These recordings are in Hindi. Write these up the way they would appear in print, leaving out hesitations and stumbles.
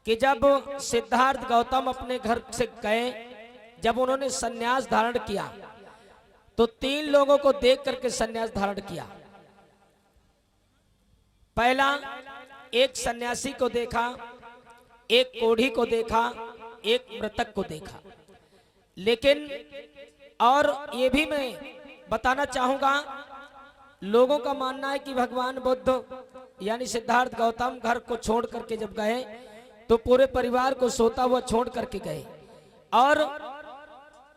कि जब सिद्धार्थ गौतम अपने घर से गए, जब उन्होंने सन्यास धारण किया तो 3 लोगों को देख करके सन्यास धारण किया। पहला, एक सन्यासी को देखा, एक कोढ़ी को देखा, एक मृतक को देखा। लेकिन और ये भी मैं बताना चाहूंगा, लोगों का मानना है कि भगवान बुद्ध यानी सिद्धार्थ गौतम घर को छोड़ करके जब गए तो पूरे परिवार को सोता हुआ छोड़ करके गए, और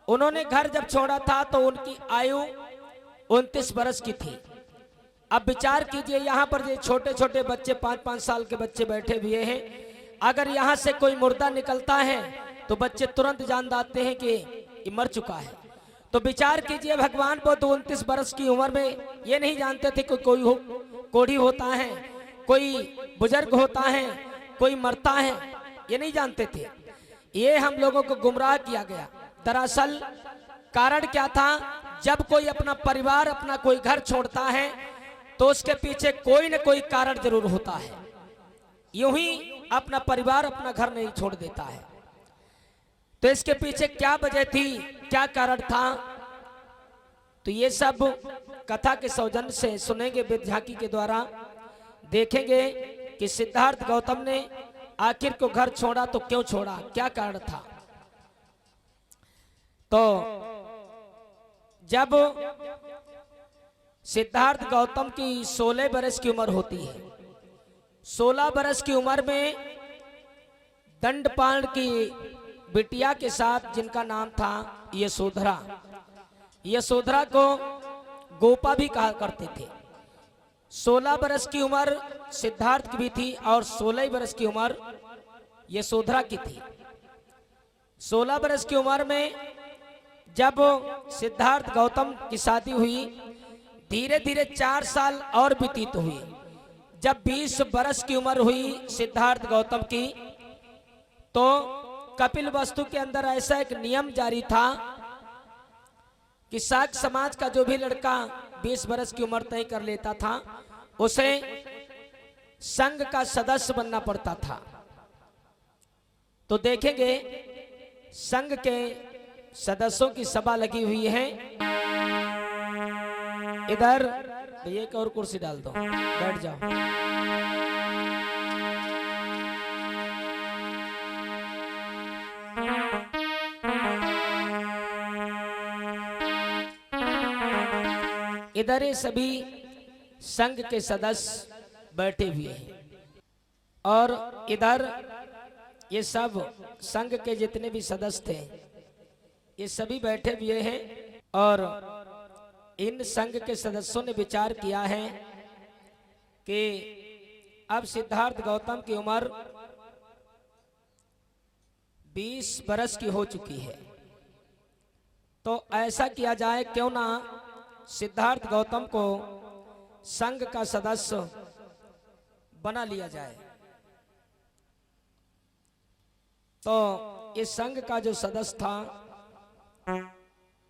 उन्होंने घर जब छोड़ा था तो उनकी आयु 29 वर्ष की थी। अब विचार कीजिए, यहाँ पर ये छोटे छोटे बच्चे 5-5 साल के बच्चे बैठे हुए हैं, अगर यहाँ से कोई मुर्दा निकलता है तो बच्चे तुरंत जान जाते हैं कि ये मर चुका है। तो विचार कीजिए, भगवान बुद्ध 29 वर्ष की उम्र में ये नहीं जानते थे कि कोई कोढ़ी होता है, कोई बुजुर्ग होता है, कोई मरता है, ये नहीं जानते थे। ये हम लोगों को गुमराह किया गया। दरअसल कारण क्या था, जब कोई अपना परिवार, अपना कोई घर छोड़ता है तो उसके पीछे कोई न कोई कारण जरूर होता है। यूं ही अपना परिवार, अपना घर नहीं छोड़ देता है, तो इसके पीछे क्या वजह थी, क्या कारण था, तो ये सब कथा के सौजन्य से सुनेंगे, विद्याकी के द्वारा देखेंगे कि सिद्धार्थ गौतम ने आखिर को घर छोड़ा तो क्यों छोड़ा, क्या कारण था। तो जब सिद्धार्थ गौतम की 16 वर्ष की उम्र होती है, 16 वर्ष की उम्र में दंडपाण की बिटिया के साथ, जिनका नाम था यशोधरा, यशोधरा को गोपा भी कहा करते थे। 16 वर्ष की उम्र सिद्धार्थ की भी थी और 16 वर्ष की उम्र यशोधरा की थी। 16 वर्ष की उम्र में जब सिद्धार्थ गौतम की शादी हुई, धीरे धीरे 4 साल और व्यतीत हुए। जब 20 वर्ष की उम्र हुई सिद्धार्थ गौतम की, तो कपिल वस्तु के अंदर ऐसा एक नियम जारी था कि शाक्त समाज का जो भी लड़का 20 वर्ष की उम्र तय कर लेता था उसे संघ का सदस्य बनना पड़ता था। तो देखेंगे संघ के सदस्यों की सभा लगी हुई है। इधर एक और कुर्सी डाल दो, बैठ जाओ। इधर ये सभी संघ के सदस्य बैठे हुए हैं और इधर ये सब संघ के जितने भी सदस्य थे ये सभी बैठे हुए हैं। और इन संघ के सदस्यों ने विचार किया है कि अब सिद्धार्थ गौतम की उम्र 20 वर्ष की हो चुकी है, तो ऐसा किया जाए, क्यों ना सिद्धार्थ गौतम को संघ का सदस्य बना लिया जाए। तो इस संघ का जो सदस्य था,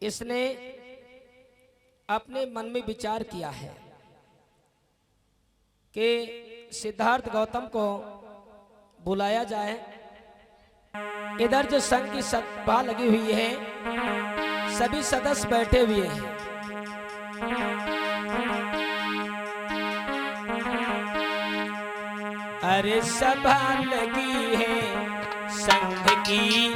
इसने अपने मन में विचार किया है कि सिद्धार्थ गौतम को बुलाया जाए। इधर जो संघ की सभा लगी हुई है, सभी सदस्य बैठे हुए हैं। अरे सभा लगी है संघ की,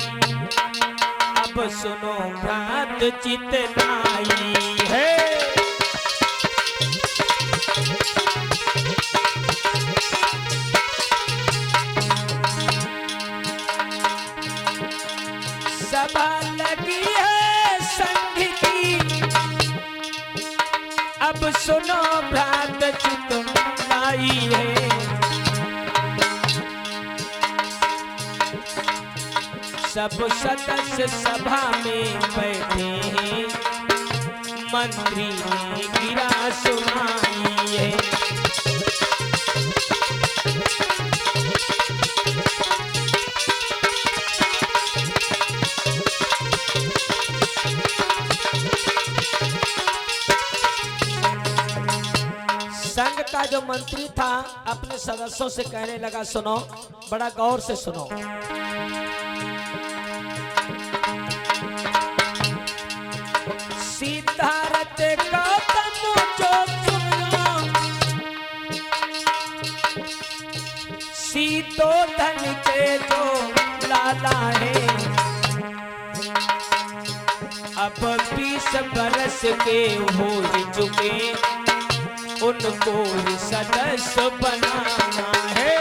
अब सुनो भ्रात चितनाई है। सभा लगी है संघ की, अब सुनो भ्रात चितनाई है। सब सदस्य सभा में बैठे हैं, मंत्री ने गिरा सुनाई है। संघ का जो मंत्री था अपने सदस्यों से कहने लगा, सुनो, बड़ा गौर से सुनो। सिद्धार्थ गौतम जो सुनो, शीतोधन के जो लाला है, अब 20 बरस के हो ही चुके, उनको सदस्य बनाना है।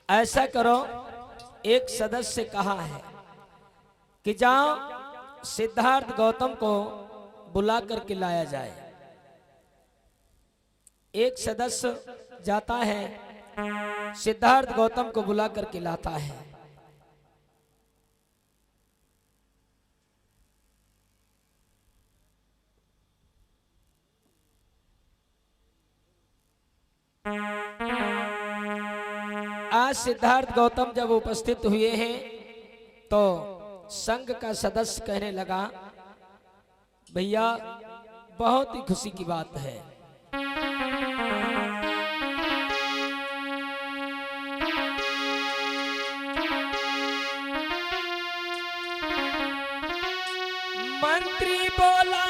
ऐसा करो, एक सदस्य कहा है कि जाओ सिद्धार्थ गौतम को बुला करके लाया जाए। एक सदस्य जाता है, सिद्धार्थ गौतम को बुला करके लाता है। आज सिद्धार्थ गौतम जब उपस्थित हुए हैं तो संघ का सदस्य कहने लगा, भैया बहुत ही खुशी की बात है, मंत्री बोला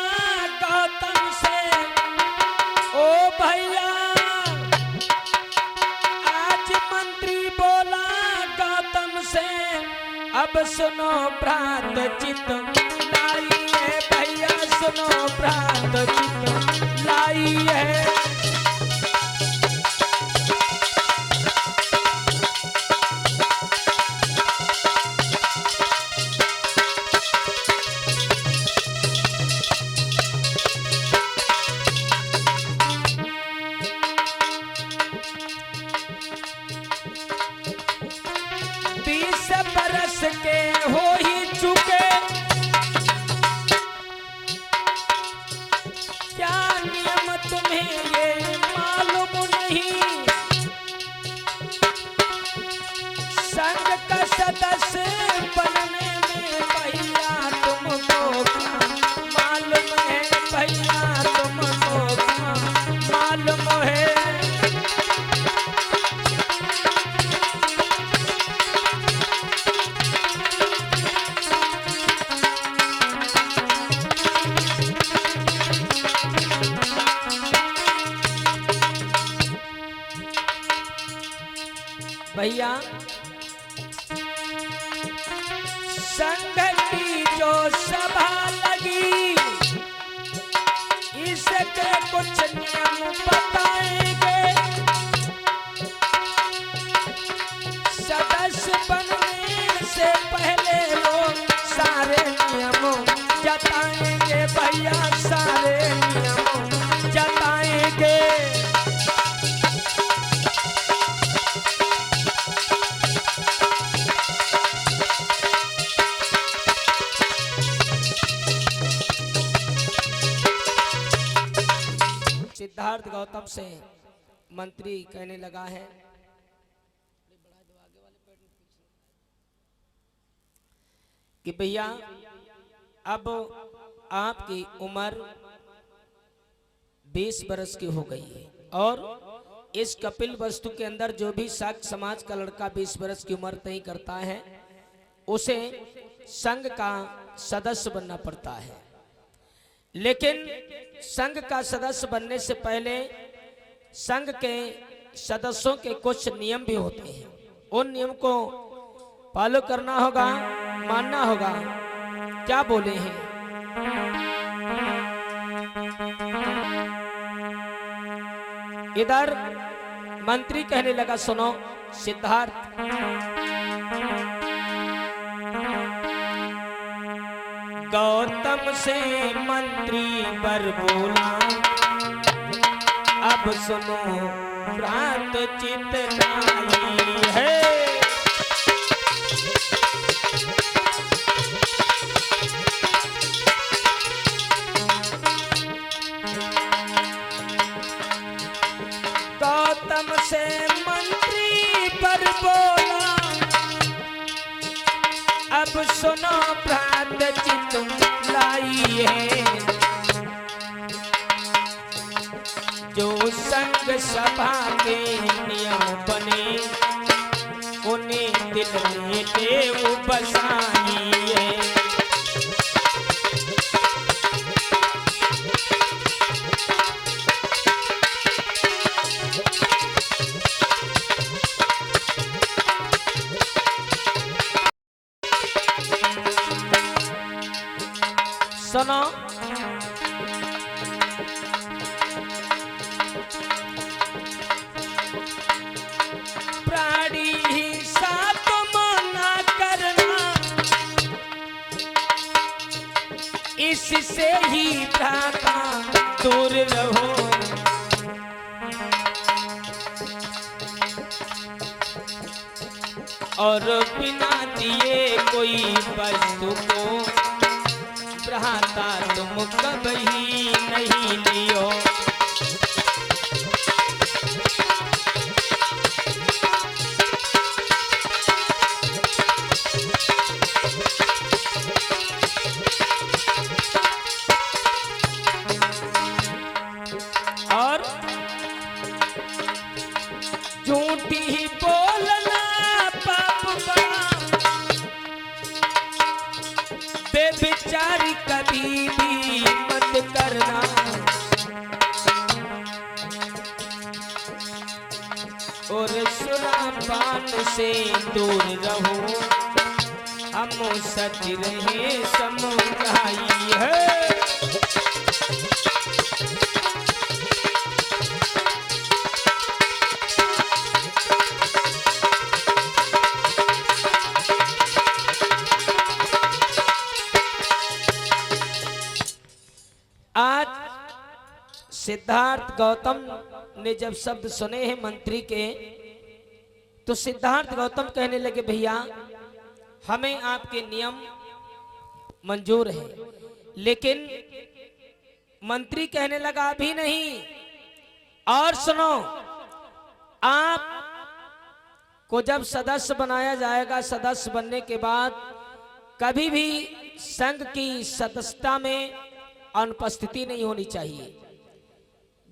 गौतम से, ओ भैया, आज मंत्री बोला गौतम से, अब सुनो भ्रात चित लाई है, भैया सुनो भ्रात चित लाई है। बरस के हो ही चुके, क्या नियम तुम्हें ये मालूम नहीं, संघ का सदस्य बनने में भैया तुमको मालूम है, भैया तुमको मालूम है। भैया संघ की जो सभा लगी, इसके कुछ नियम बताएंगे, सदस्य बनने से पहले वो सारे नियम जताएंगे, भैया सारे नियम जताएंगे। सिद्धार्थ गौतम से मंत्री कहने लगा है कि भैया अब आपकी उम्र 20 बरस की हो गई है, और इस कपिल वस्तु के अंदर जो भी शाक्त समाज का लड़का 20 बरस की उम्र तय करता है, उसे संघ का सदस्य बनना पड़ता है। लेकिन संघ का सदस्य बनने से पहले संघ के सदस्यों के कुछ नियम भी होते हैं, उन नियम को फॉलो करना होगा, मानना होगा। क्या बोले हैं? इधर मंत्री कहने लगा, सुनो सिद्धार्थ, गौतम से मंत्री बर बोला, अब सुनो भ्रात चित लाई है। गौतम गौतम से मंत्री पर बोला, अब सुनो भ्रात चित लाई है, जो संग सभा के नियम बने उन्हें दिल में देव बसाई है। सुनो प्राणी हिंसा तो मना करना, इससे ही भ्राता दूर रहो। और बिना दिए कोई वस्तु को भ्राता तुम कभी नहीं लियो। और झूठी ही बोलना पाप बड़ा, बेविचारी कभी भी मत करना। और सुरापान से दूर रहो, हम सच रहे समुदाई है। आज सिद्धार्थ गौतम ने जब शब्द सुने हैं मंत्री के, तो सिद्धार्थ गौतम कहने लगे भैया हमें आपके नियम मंजूर है। लेकिन मंत्री कहने लगा अभी नहीं, और सुनो, आप को जब सदस्य बनाया जाएगा, सदस्य बनने के बाद कभी भी संघ की सदस्यता में अनुपस्थिति नहीं होनी चाहिए,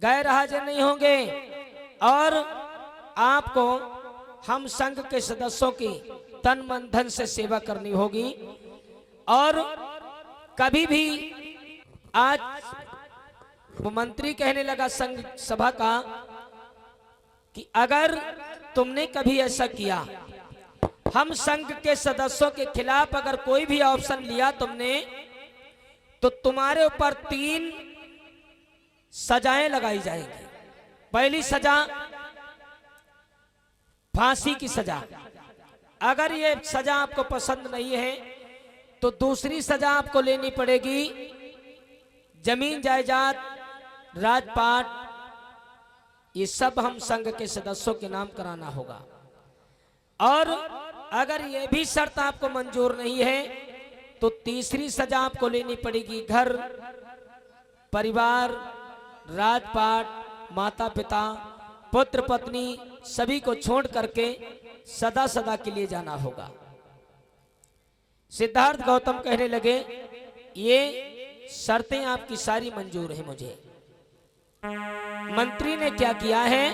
गैर हाजिर नहीं होंगे। और आपको हम संघ के सदस्यों की तन मन धन से सेवा करनी होगी। और कभी भी आज वो मंत्री कहने लगा संघ सभा का कि अगर तुमने कभी ऐसा किया, हम संघ के सदस्यों के खिलाफ अगर कोई भी ऑप्शन लिया तुमने, तो तुम्हारे ऊपर 3 सजाएं लगाई जाएंगी। पहली सजा फांसी की सजा, अगर ये सजा आपको पसंद नहीं है तो दूसरी सजा आपको लेनी पड़ेगी, जमीन जायदाद राजपाट ये सब हम संघ के सदस्यों के नाम कराना होगा। और अगर ये भी शर्त आपको मंजूर नहीं है तो तीसरी सजा आपको लेनी पड़ेगी, घर परिवार राजपाट माता पिता पुत्र पत्नी सभी को छोड़ करके सदा सदा के लिए जाना होगा। सिद्धार्थ गौतम कहने लगे ये शर्तें आपकी सारी मंजूर है मुझे। मंत्री ने क्या किया है,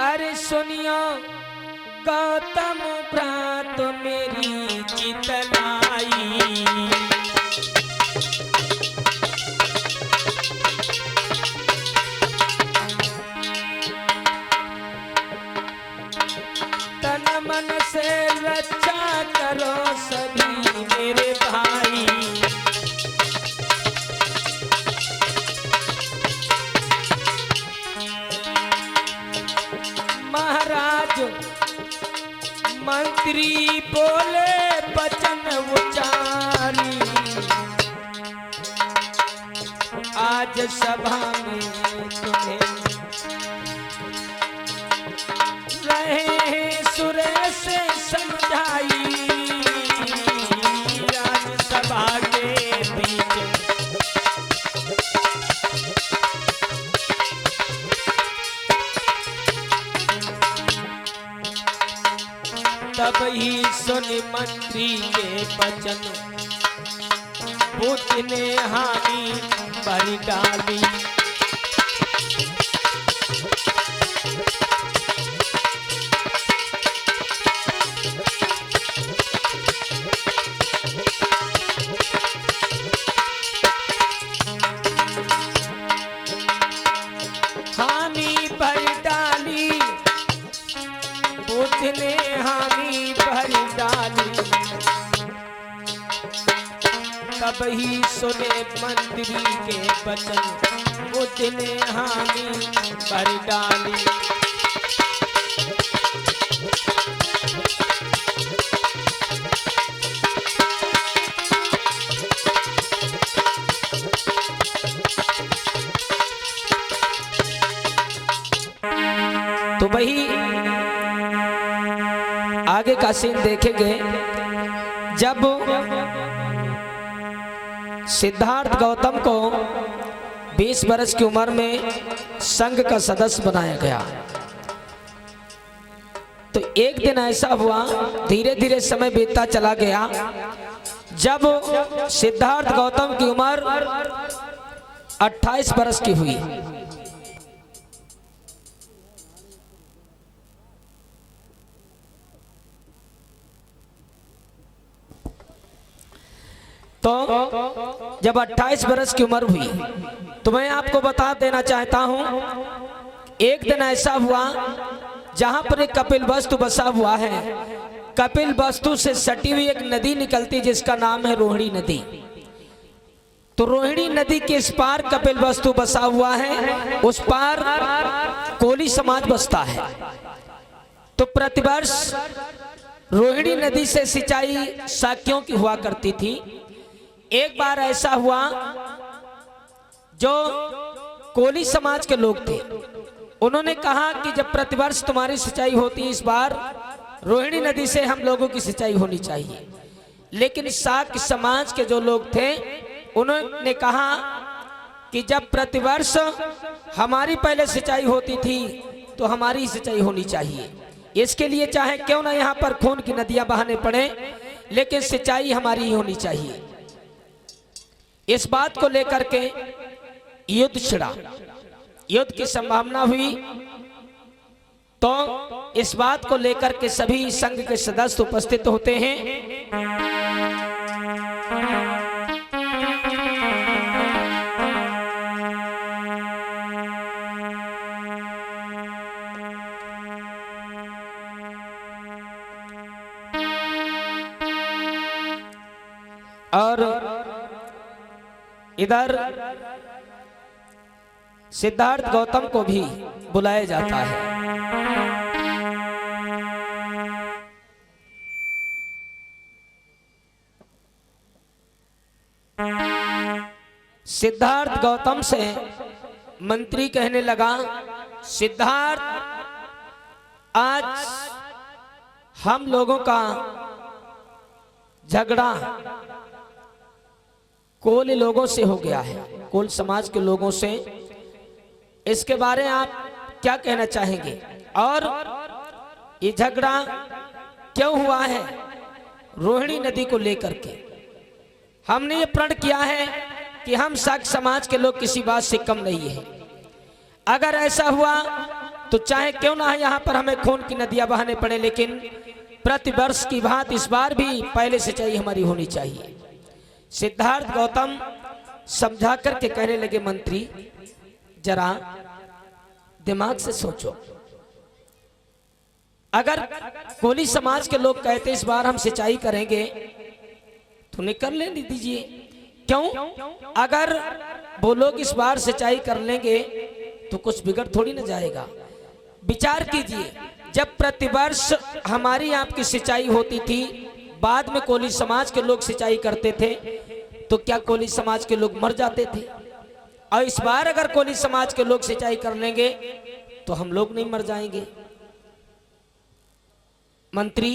अरे सुनियो गौतम भ्रात मेरी चितलाई, तन मन से रक्षा करो सभी मेरे भाई। महाराज मंत्री बोले वचन उचारी, आज राजसभा में तुम्हें रहे सुरेश समझाई, राजसभा के बीच तब ही सुन मंत्री के वचन, बुद्ध ने हामी भर डाली। हामी भर डाली, बुद्ध ने हामी भर डाली। तब ही सुने मंत्री के वचन, बुद्ध ने हामी भर डाली। तो वही आगे का सीन देखेंगे जब सिद्धार्थ गौतम को 20 वर्ष की उम्र में संघ का सदस्य बनाया गया। तो एक दिन ऐसा हुआ, धीरे धीरे समय बीतता चला गया, जब सिद्धार्थ गौतम की उम्र 28 वर्ष की हुई। तो जब 28 वर्ष की उम्र हुई तो मैं आपको बता देना चाहता हूं, एक दिन ऐसा हुआ जहां पर एक कपिल वस्तु बसा हुआ है। कपिल वस्तु से सटी हुई एक नदी निकलती जिसका नाम है रोहिणी नदी। तो रोहिणी नदी के इस पार कपिल वस्तु बसा हुआ है, उस पार कोली समाज बसता है। तो प्रतिवर्ष रोहिणी नदी से सिंचाई साक्यों की हुआ करती थी। एक बार ऐसा हुआ, जो कोली समाज के लोग थे उन्होंने कहा कि जब प्रतिवर्ष तुम्हारी सिंचाई होती, इस बार रोहिणी नदी से हम लोगों की सिंचाई होनी चाहिए। लेकिन शाक्य समाज के जो लोग थे उन्होंने कहा कि जब प्रतिवर्ष हमारी पहले सिंचाई होती थी तो हमारी सिंचाई होनी चाहिए। इसके लिए चाहे क्यों ना यहाँ पर खून की नदियां बहाने पड़े, लेकिन सिंचाई हमारी ही होनी चाहिए। इस बात को लेकर के युद्ध छिड़ा, युद्ध की संभावना हुई। तो इस बात को लेकर के सभी संघ के सदस्य उपस्थित होते हैं। और इधर सिद्धार्थ गौतम को भी बुलाया जाता है। सिद्धार्थ गौतम से मंत्री कहने लगा, सिद्धार्थ, आज हम लोगों का झगड़ा कोल लोगों से हो गया है, कोल समाज के लोगों से। इसके बारे में आप क्या कहना चाहेंगे? और ये झगड़ा क्यों हुआ है? रोहिणी नदी को लेकर के हमने ये प्रण किया है कि हम शाक्य समाज के लोग किसी बात से कम नहीं है। अगर ऐसा हुआ तो चाहे क्यों ना यहाँ पर हमें खून की नदियां बहाने पड़े, लेकिन प्रतिवर्ष की भांति इस बार भी पहले सिंचाई हमारी होनी चाहिए। सिद्धार्थ गौतम समझा करके कहने लगे, मंत्री जरा दिमाग से सोचो, अगर कोली समाज के लोग कहते इस बार हम सिंचाई करेंगे तो निकल लेने दीजिए। क्यों? अगर वो लोग इस बार सिंचाई कर लेंगे तो कुछ बिगड़ थोड़ी ना जाएगा। विचार कीजिए, जब प्रतिवर्ष हमारी आपकी सिंचाई होती थी, बाद में कोली समाज के लोग सिंचाई करते थे, तो क्या कोली समाज के लोग मर जाते थे? और इस बार अगर कोली समाज के लोग सिंचाई कर लेंगे तो हम लोग नहीं मर जाएंगे। मंत्री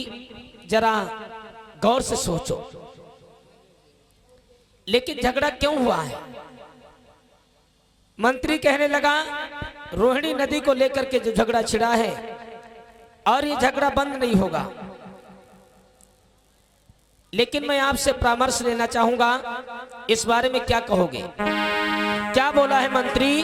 जरा गौर से सोचो, लेकिन झगड़ा क्यों हुआ है? मंत्री कहने लगा रोहिणी नदी को लेकर के जो झगड़ा छिड़ा है और ये झगड़ा बंद नहीं होगा। लेकिन मैं आपसे परामर्श लेना चाहूंगा, इस बारे में क्या कहोगे? क्या बोला है मंत्री?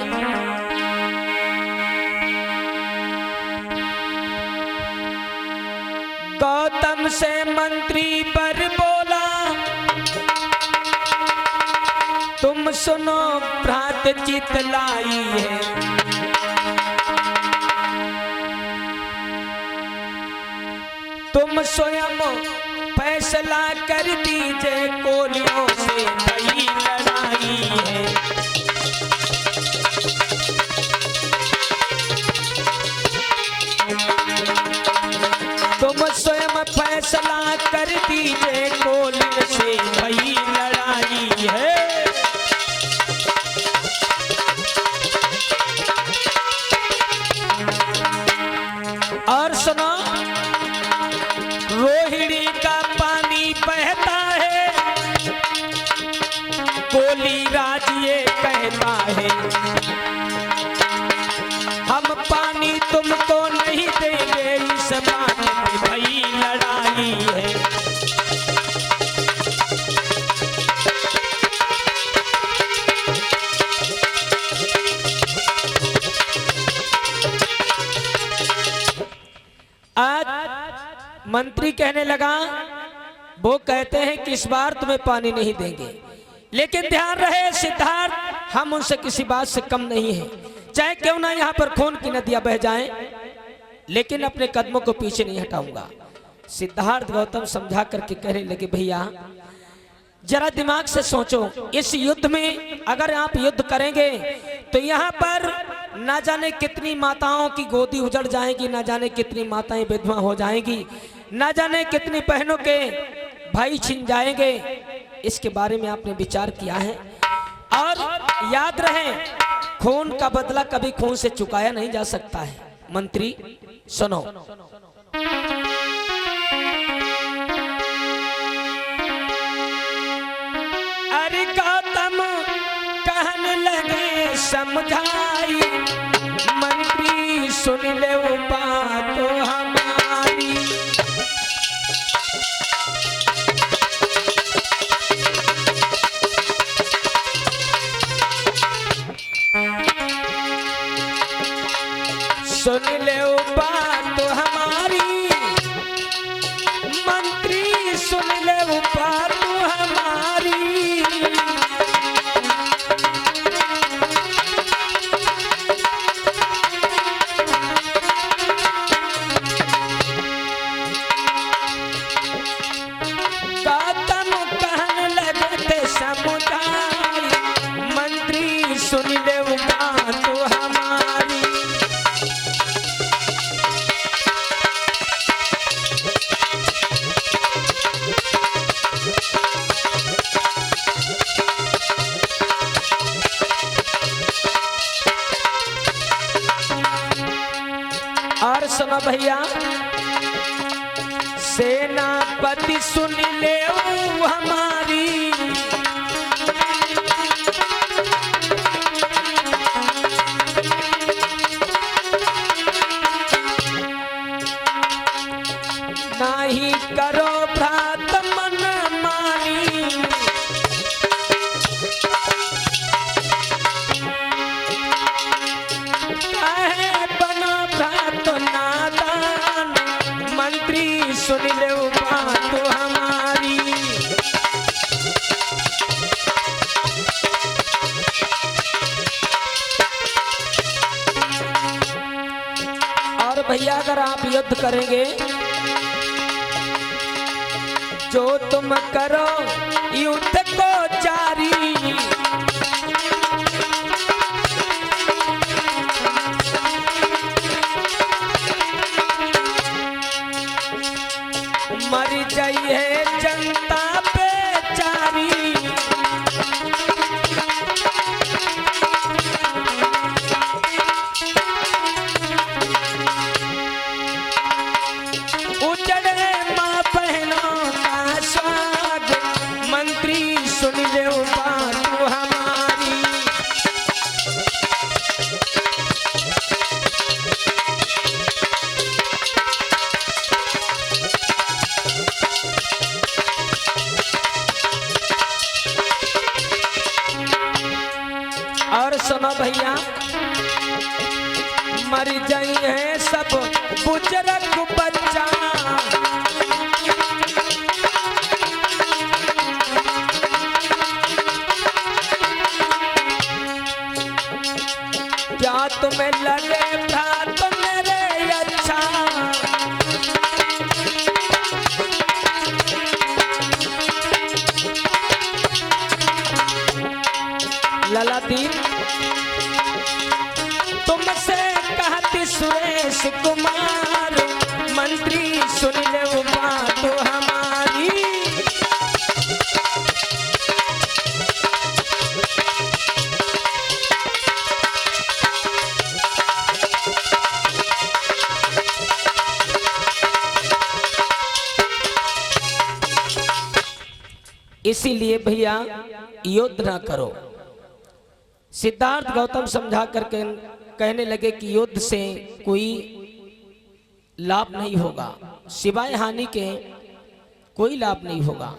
गौतम से मंत्री पर बोला तुम सुनो भ्रात चितलाई है, तुम स्वयं फैसला कर दीजिए, कोलियों से नई लड़ाई है। तुम स्वयं फैसला कर दीजिए, कोलियों से नई लड़ाई है। और सुनो, रोहिणी का पानी बहता है, कोली राज ये कहता है, हम पानी तुमको नहीं देंगे, इस बात में भई लड़ाई है। आज मंत्री कहने लगा वो कहते हैं कि इस बार तुम्हें पानी नहीं देंगे, लेकिन ध्यान रहे सिद्धार्थ, हम उनसे किसी बात से कम नहीं हैं, चाहे क्यों ना यहाँ पर खून की नदियां बह जाएं, लेकिन अपने कदमों को पीछे नहीं हटाऊंगा। सिद्धार्थ गौतम समझा करके कहने लगे भैया जरा दिमाग से सोचो, इस युद्ध में अगर आप युद्ध करेंगे तो यहाँ पर ना जाने कितनी माताओं की गोदी उजड़ जाएगी, ना जाने कितनी माताएं विधवा हो जाएंगी, ना जाने कितनी बहनों के भाई छिन जाएंगे। इसके बारे में आपने विचार किया है? और याद रहे खून का बदला कभी खून से चुकाया नहीं जा सकता है। मंत्री सुनो, अरे गौतम कहने लगे समझाई, मंत्री सुन ले वो बात हमारी। सुन ले वो बात हमारी, मंत्री सुन ले वो बात हमारी। गौतम कहने लगे थे समुदाय, मंत्री सुन ले वो बात हमारी। और सुनो भैया, सेनापति सुन ले हमारी, नाही करो भ्रात मन मानी, काहे बनो भ्रात नादान, मंत्री सुन ले बात हमारी। और भैया अगर आप युद्ध करेंगे, जो तुम करो युद्ध को जारी, मर जाइए जनता बेचारी। मर जाई है सब बुजुर्ग बच्चा। क्या तुम्हें लगे भ्रात मेरे अच्छा, ललादीन तुमसे कहती सुरेश कुमार, मंत्री सुन ले वो बात हमारी। इसीलिए भैया युद्ध ना करो। सिद्धार्थ गौतम समझा करके कहने लगे कि युद्ध से कोई लाभ नहीं होगा, सिवाय हानि के कोई लाभ नहीं होगा।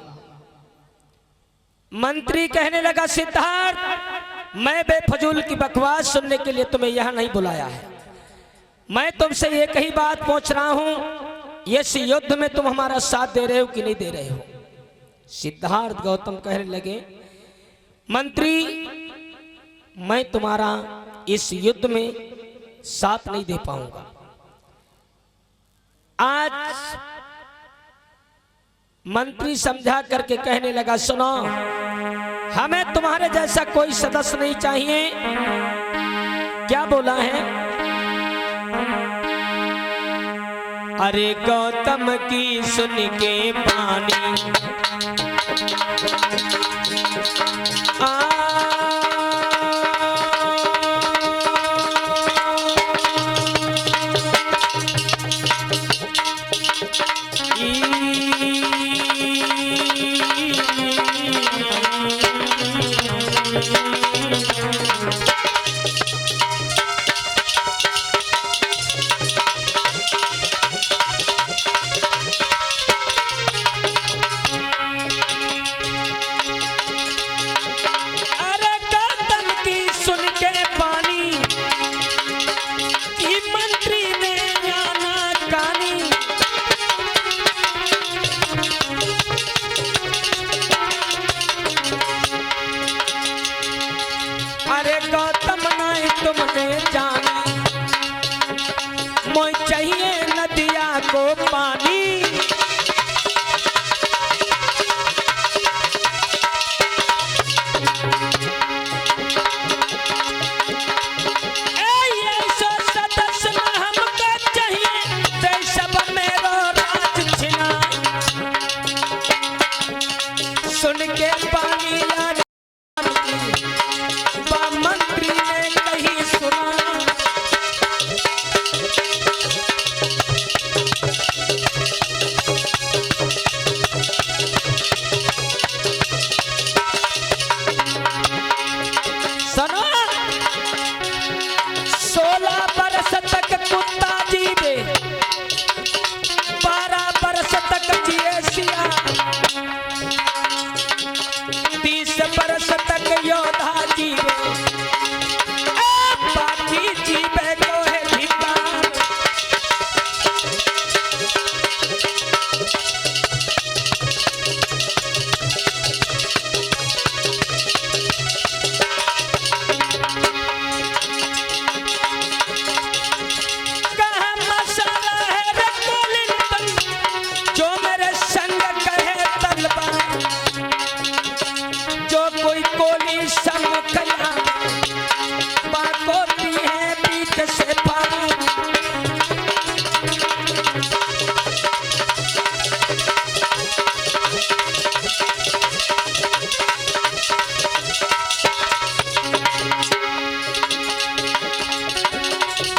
मंत्री कहने लगा सिद्धार्थ मैं बेफजूल की बकवास सुनने के लिए तुम्हें यहां नहीं बुलाया है, मैं तुमसे एक ही बात पूछ रहा हूं, इस युद्ध में तुम हमारा साथ दे रहे हो कि नहीं दे रहे हो। सिद्धार्थ गौतम कहने लगे मंत्री मैं तुम्हारा इस युद्ध में साथ नहीं दे पाऊंगा। आज मंत्री समझा करके कहने लगा सुनो, हमें तुम्हारे जैसा कोई सदस्य नहीं चाहिए। क्या बोला है? अरे गौतम की सुन के पानी तुमने जानी मोय चाहिए नदिया को पानी। सुन के पानी मंत्री ने कही सुना, सुनो 16 बरस तक कुत्ता जीवे, 12 बरस तक जिए सिया, 30 बरस तक योद्धा जीवे, बाकी जीवे को है धिक्कार। कहाँ मसाला है रे कोलिंतन, जो मेरे संग कहे तलवार, जो कोई कोली समकला बात होती है बीच से पार।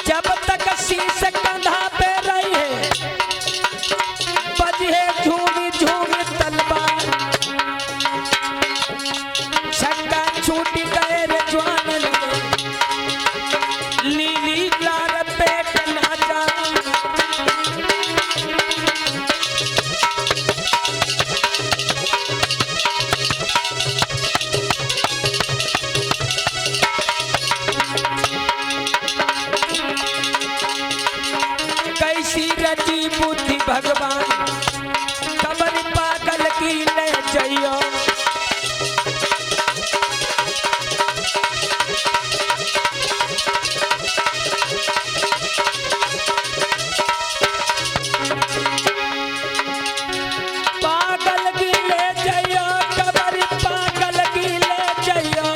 जब तक शीश कंधा पे रही है बजे झूमी झूमी तलवार, छक्का छूट गए रे जवान लगे, लीली लाल पेट नाचा। रची बुद्धि भगवान खबर पागल की ले जाइयो। पागल की ले जाइयो खबर पागल की ले जाइयो।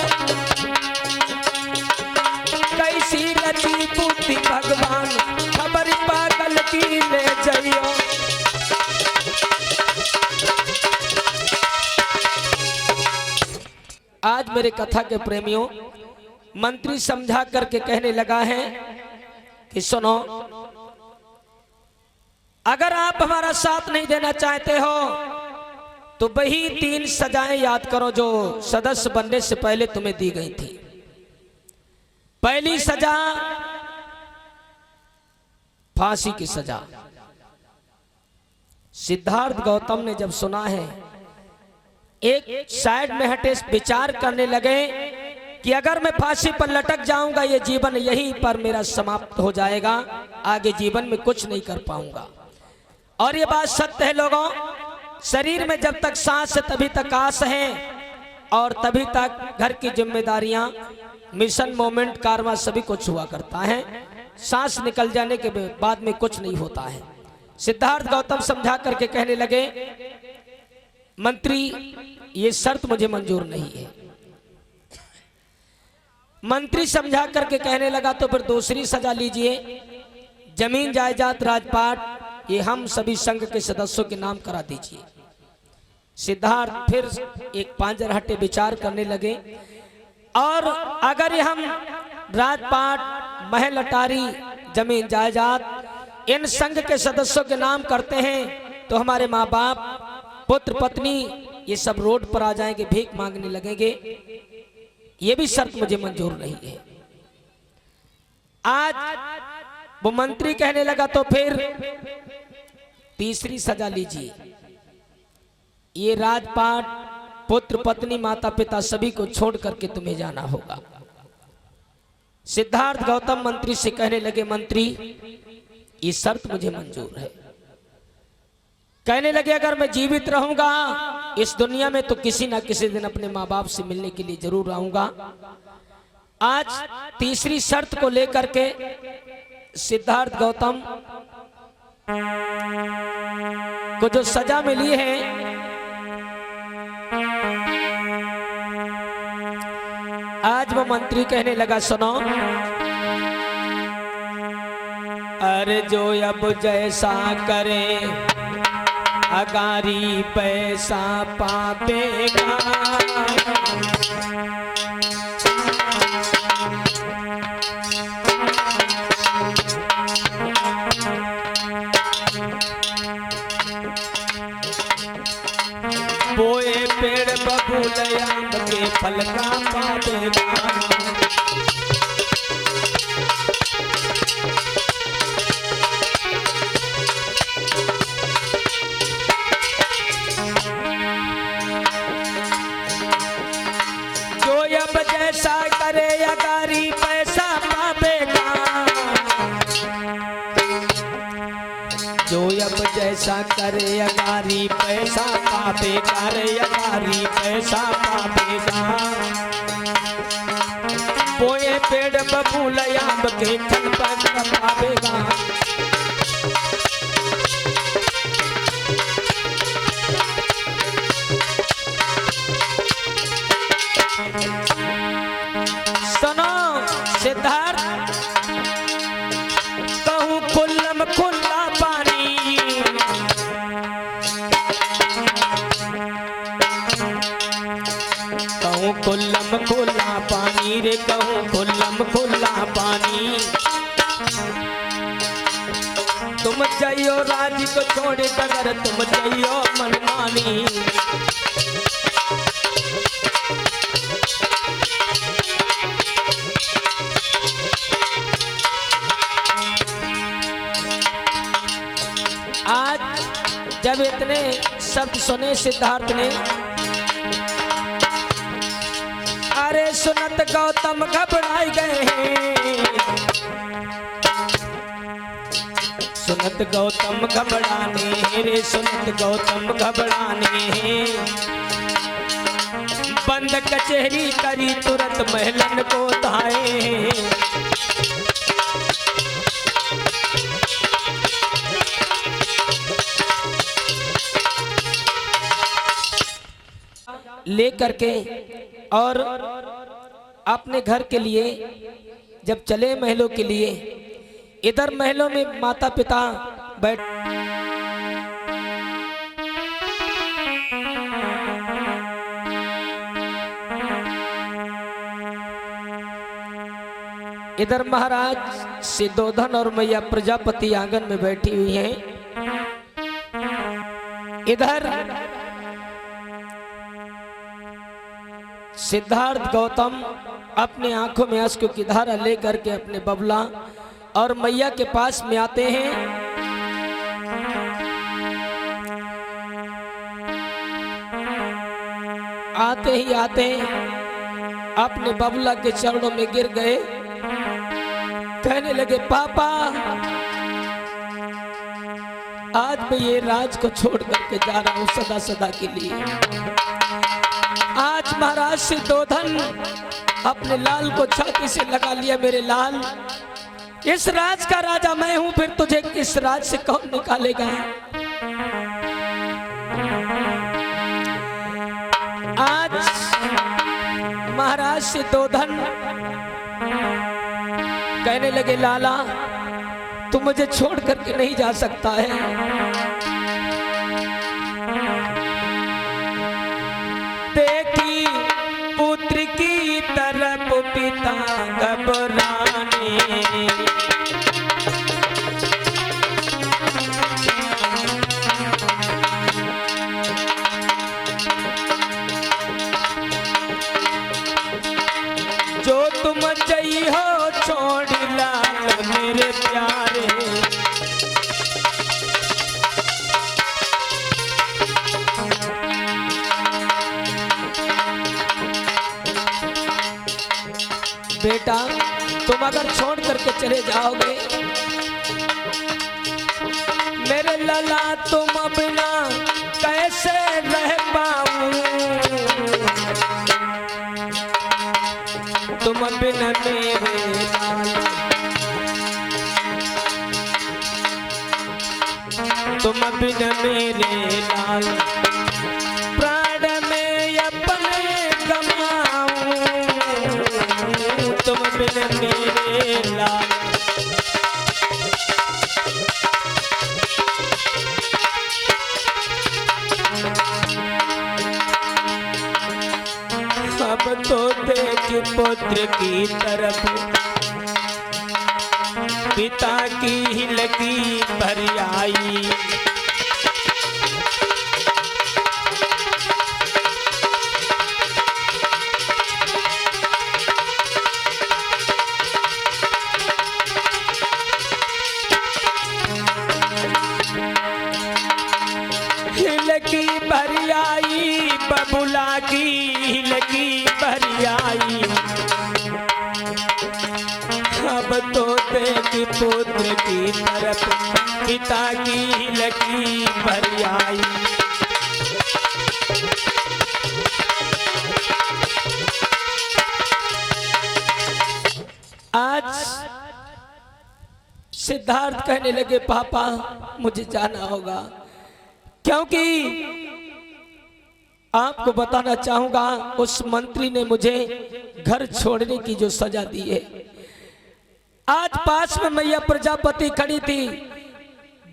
कैसी रची बुद्धि भगवान खबर पागल की ले जाइयो। आज मेरे कथा के प्रेमियों, मंत्री समझा करके कहने लगा है कि सुनो, अगर आप हमारा साथ नहीं देना चाहते हो तो वही 3 सजाएं याद करो जो सदस्य बनने से पहले तुम्हें दी गई थी। पहली सजा फांसी की सजा। सिद्धार्थ गौतम ने जब सुना है, एक साइड में हटे विचार करने लगे कि अगर मैं फांसी पर लटक जाऊंगा ये जीवन यहीं पर मेरा समाप्त हो जाएगा, आगे जीवन में कुछ नहीं कर पाऊंगा। और ये बात सत्य है लोगों, शरीर में जब तक सांस है तभी तक आस है और तभी तक घर की जिम्मेदारियां, मिशन, मोमेंट, कारवा सभी कुछ हुआ करता है। सांस निकल जाने के बाद में कुछ नहीं होता है। सिद्धार्थ गौतम समझा करके कहने लगे, मंत्री ये शर्त मुझे मंजूर नहीं है। मंत्री समझा करके कहने लगा तो फिर दूसरी सजा लीजिए, जमीन जायदाद राजपाट ये हम सभी संघ के सदस्यों के नाम करा दीजिए। सिद्धार्थ फिर एक पांजर विचार करने लगे, और अगर ये हम राजपाट, महल, अटारी, जमीन जायदाद इन संघ के सदस्यों के नाम करते हैं तो हमारे माँ बाप, पुत्र, पत्नी ये सब रोड पर आ जाएंगे, भीख मांगने लगेंगे। ये भी शर्त मुझे मंजूर नहीं है। आज वो मंत्री कहने लगा तो फिर तीसरी सजा लीजिए, ये राजपाट, पुत्र, पत्नी, माता पिता सभी को छोड़ करके तुम्हें जाना होगा। सिद्धार्थ गौतम मंत्री से कहने लगे, मंत्री ये शर्त मुझे मंजूर है। कहने लगे, अगर मैं जीवित रहूंगा इस दुनिया में तो किसी ना किसी दिन अपने माँ बाप से मिलने के लिए जरूर आऊंगा। आज तीसरी शर्त को लेकर के सिद्धार्थ गौतम को जो सजा मिली है, आज वो मंत्री कहने लगा, सुनो, अरे जो अब जैसा करे अगारी पैसा पापेगा। बोए पेड़ बबूल आम के फल का पापेगा। जैसा करे अगारी पैसा पापेगा। जो अब जैसा करे अगारी पैसा पापेगा, रे अगारी पैसा पापेगा। बोए पेड़ बबूल आम के फल पर पापेगा। सुनो सिद्धार्थ, कहूँ खुल्लम खुल्ला पानी, कहूँ खुल्लम खुल्ला पानी, रे कहूँ खुल्लम खुल्ला पानी। तुम जाइयो राज को छोड़ कर, तुम जाइयो मनमानी। आज जब इतने शब्द सुने सिद्धार्थ ने, अरे सुनत गौतम घबराए गए हैं। सुनत गौतम घबराने, रे सुनत गौतम घबराने। बंद कचहरी करी तुरंत महलन को धाए। ले करके और अपने घर के लिए जब चले महलों के लिए, इधर महलों में माता पिता बैठ इधर महाराज सिद्धोधन और मैया प्रजापति आंगन में बैठी हुई हैं। इधर सिद्धार्थ गौतम अपने आंखों में अश्क की धारा लेकर के अपने बबला और मैया के पास में आते हैं। आते ही आते अपने बबला के चरणों में गिर गए, कहने लगे पापा आज मैं ये राज को छोड़ करके जा रहा हूं सदा सदा के लिए। आज महाराज सिद्धोधन अपने लाल को छाती से लगा लिया, मेरे लाल इस राज का राजा मैं हूं, फिर तुझे इस राज से कौन निकालेगा। आज महाराज सिद्धोधन कहने लगे लाला तू मुझे छोड़ करके नहीं जा सकता है। देखी पुत्र की तरफ पिता घबराने, जो तुम जई हो छोड़ लाल मेरे प्यारे। बेटा तुम अगर छोड़ करके चले जाओगे मेरे लाला तुम बिना कैसे रह पाऊं, तुम बिना मेरे लाल, तुम बिना मेरे लाल प्राण में अपने गमाऊं, तुम बिना मेरे लाल। अब तो देख पुत्र की तरफ पिता की ही लगी भर आई, हिलकी भर आई बबुला की हिलकी भर आई। अब तो देख पुत्र की तरफ पिता की हिलकी भर आई। आज सिद्धार्थ कहने लगे पापा मुझे जाना होगा, क्योंकि आपको बताना चाहूंगा उस मंत्री ने मुझे घर छोड़ने की जो सजा दी है। आज पास में मैया प्रजापति खड़ी थी,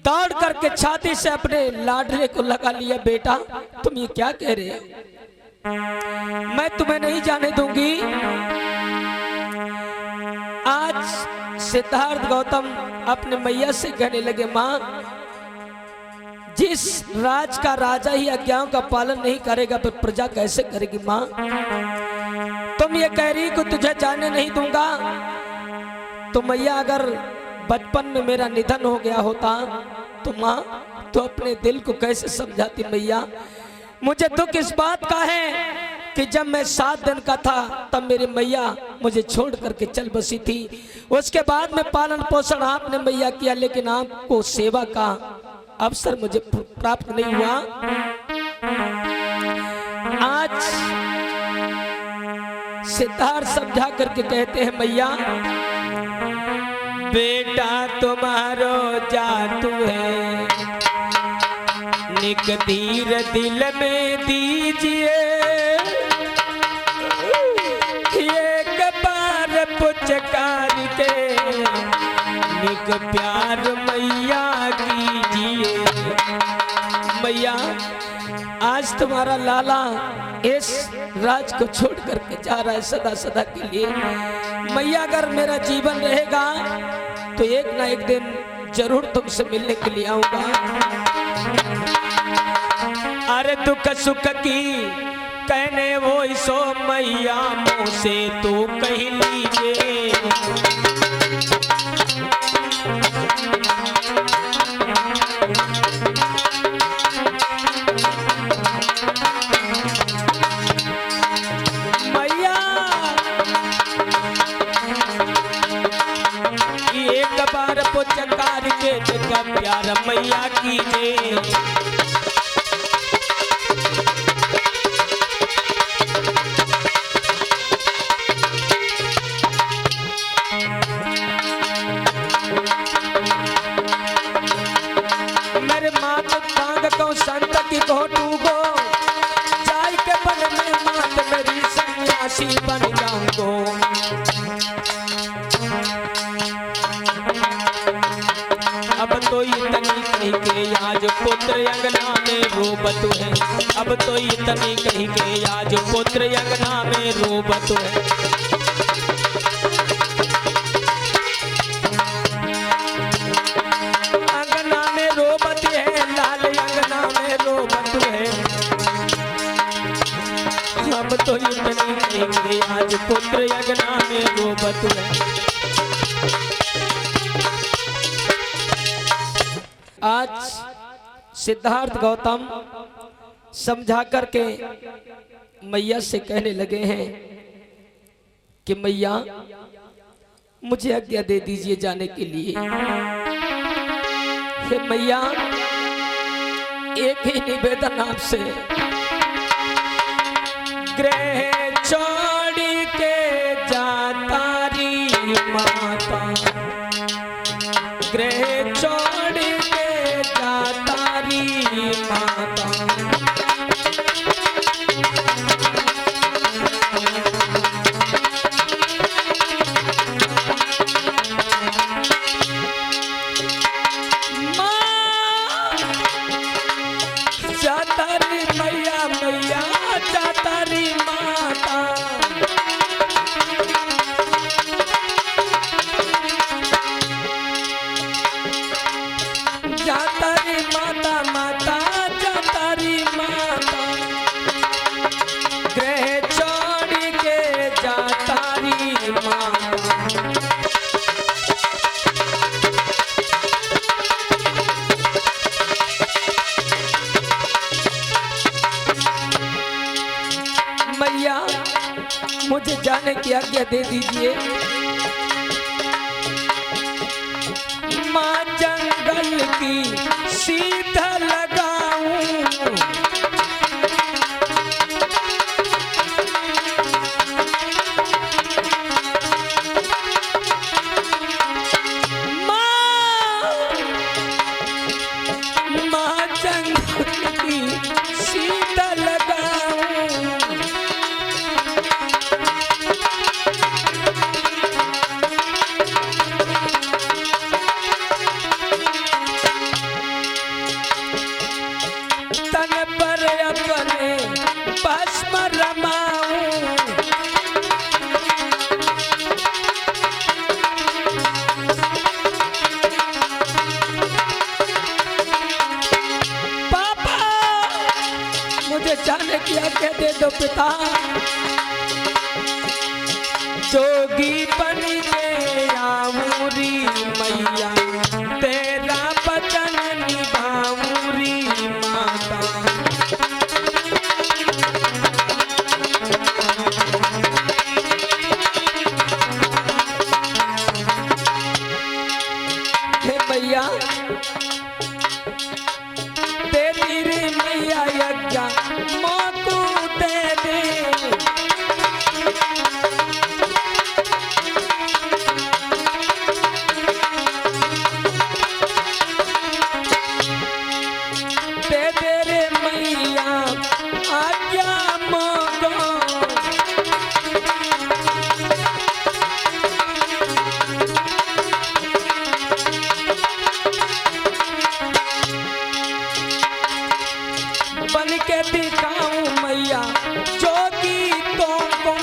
दौड़ करके छाती से अपने लाडले को लगा लिया। बेटा तुम ये क्या कह रहे हो, मैं तुम्हें नहीं जाने दूंगी। आज सिद्धार्थ गौतम अपने मैया से कहने लगे माँ जिस राज का राजा ही आज्ञाओं का पालन नहीं करेगा फिर प्रजा कैसे करेगी। माँ तुम ये कह रही कि तुझे जाने नहीं दूंगा, तो मैया अगर बचपन में मेरा निधन हो गया होता तो माँ तो अपने दिल को कैसे समझाती। मैया मुझे दुख इस बात का है कि जब मैं 7 दिन का था तब मेरी मैया मुझे छोड़ करके चल बसी थी। उसके बाद में पालन पोषण आपने मैया किया, लेकिन आपको सेवा का अवसर मुझे प्राप्त नहीं हुआ। आज सिद्धार्थ समझा करके कहते हैं, मैया बेटा तुम्हारो जातु है, निक धीर दिल में दीजिए, एक बार पुचकार के निक प्यार मैया कीजिए। मैया आज तुम्हारा लाला इस राज को छोड़ करके जा रहा है सदा सदा के लिए। मैया अगर मेरा जीवन रहेगा तो एक ना एक दिन जरूर तुमसे मिलने के लिए आऊंगा। अरे दुख सुख की कहने वो सो मैया मुँह से तो कह लीजिए। मैया एक बार पुचकार के जगह प्यार मैया कीजिए। मेरे मात कांग को संत की घोटू गो, चाय के बन में मात मेरी सन्यासी बन जाऊंगो। अब तो इतनी कही के आज पुत्र अंगना में रोबत है, अब तो इतनी कही के आज पुत्र अंगना में रोबत है। अंगना में रोबत है, लाल अंगना में रोबत है। अब तो इतनी कही के आज पुत्र अंगना में रोबत है। आज सिद्धार्थ गौतम समझा करके मैया से कहने लगे हैं कि मैया मुझे आज्ञा दे दीजिए जाने के लिए। हे मैया एक ही निवेदन आपसे, गृह छोड़ के जाता री माता, गृह छोड़ के जाता री माता। मैया मुझे जाने की आज्ञा दे दीजिए। माँ जंगल की सीधा लगाऊं, माँ जंगल की सीधा लगाऊं, तन पर अपने भस्म रमाऊं, पापा मुझे जाने की आज्ञा दे दो पिता। जोगी बन के आऊं री मैया, तेरा वचन निभाऊं री माता। मैया तेरी रे मैया यज्ञ मोकू दे दे। दे दे रे मैया आज्ञा मोको। बन के दिखाऊं मैया जोगी तुमको।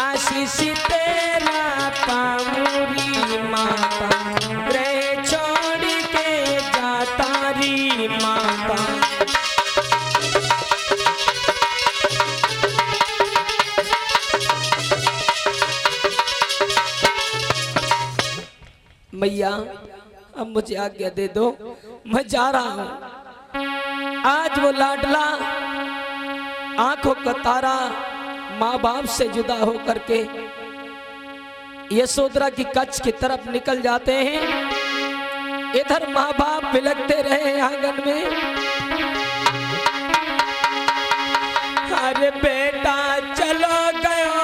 आशीष तेरा पामुरी माता रे छोड़ के जाता री माता। मैया अब मुझे आज्ञा दे दो, मैं जा रहा हूं। आज वो लाडला आंखों का तारा माँ बाप से जुदा होकर के यशोधरा की कच्छ की तरफ निकल जाते हैं। इधर माँ बाप बिलखते रहे आंगन में। अरे बेटा चलो गयो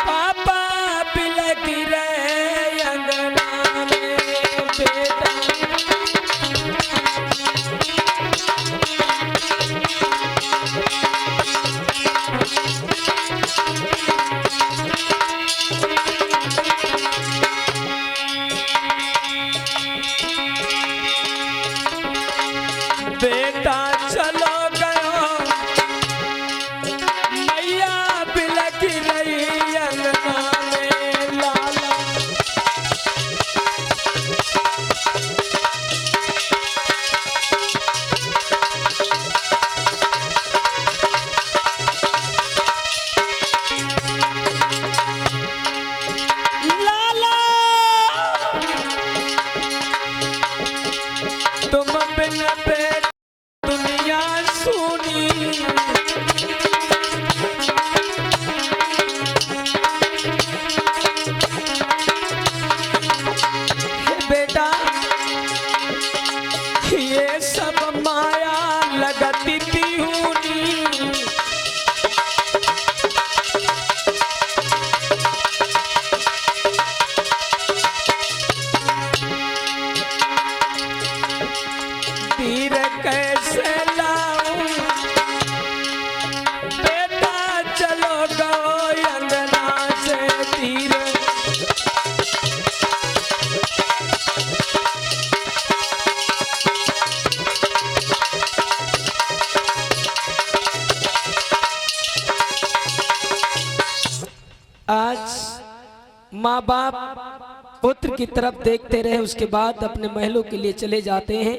पापा बिलख रहे अंगना में। बेटा बेटा चलो गयो मैया बिलख रही अंगना में। लाला लाला तुम बिन बेटा दुनिया सुनी। बेटा ये सब माया लगती बिहुनी। तीर कैसे लाऊं बेटा चलो गो अंगना से तीर। आज माँ बाप पुत्र की तरफ देखते रहे, उसके बाद अपने महलों के लिए चले जाते हैं।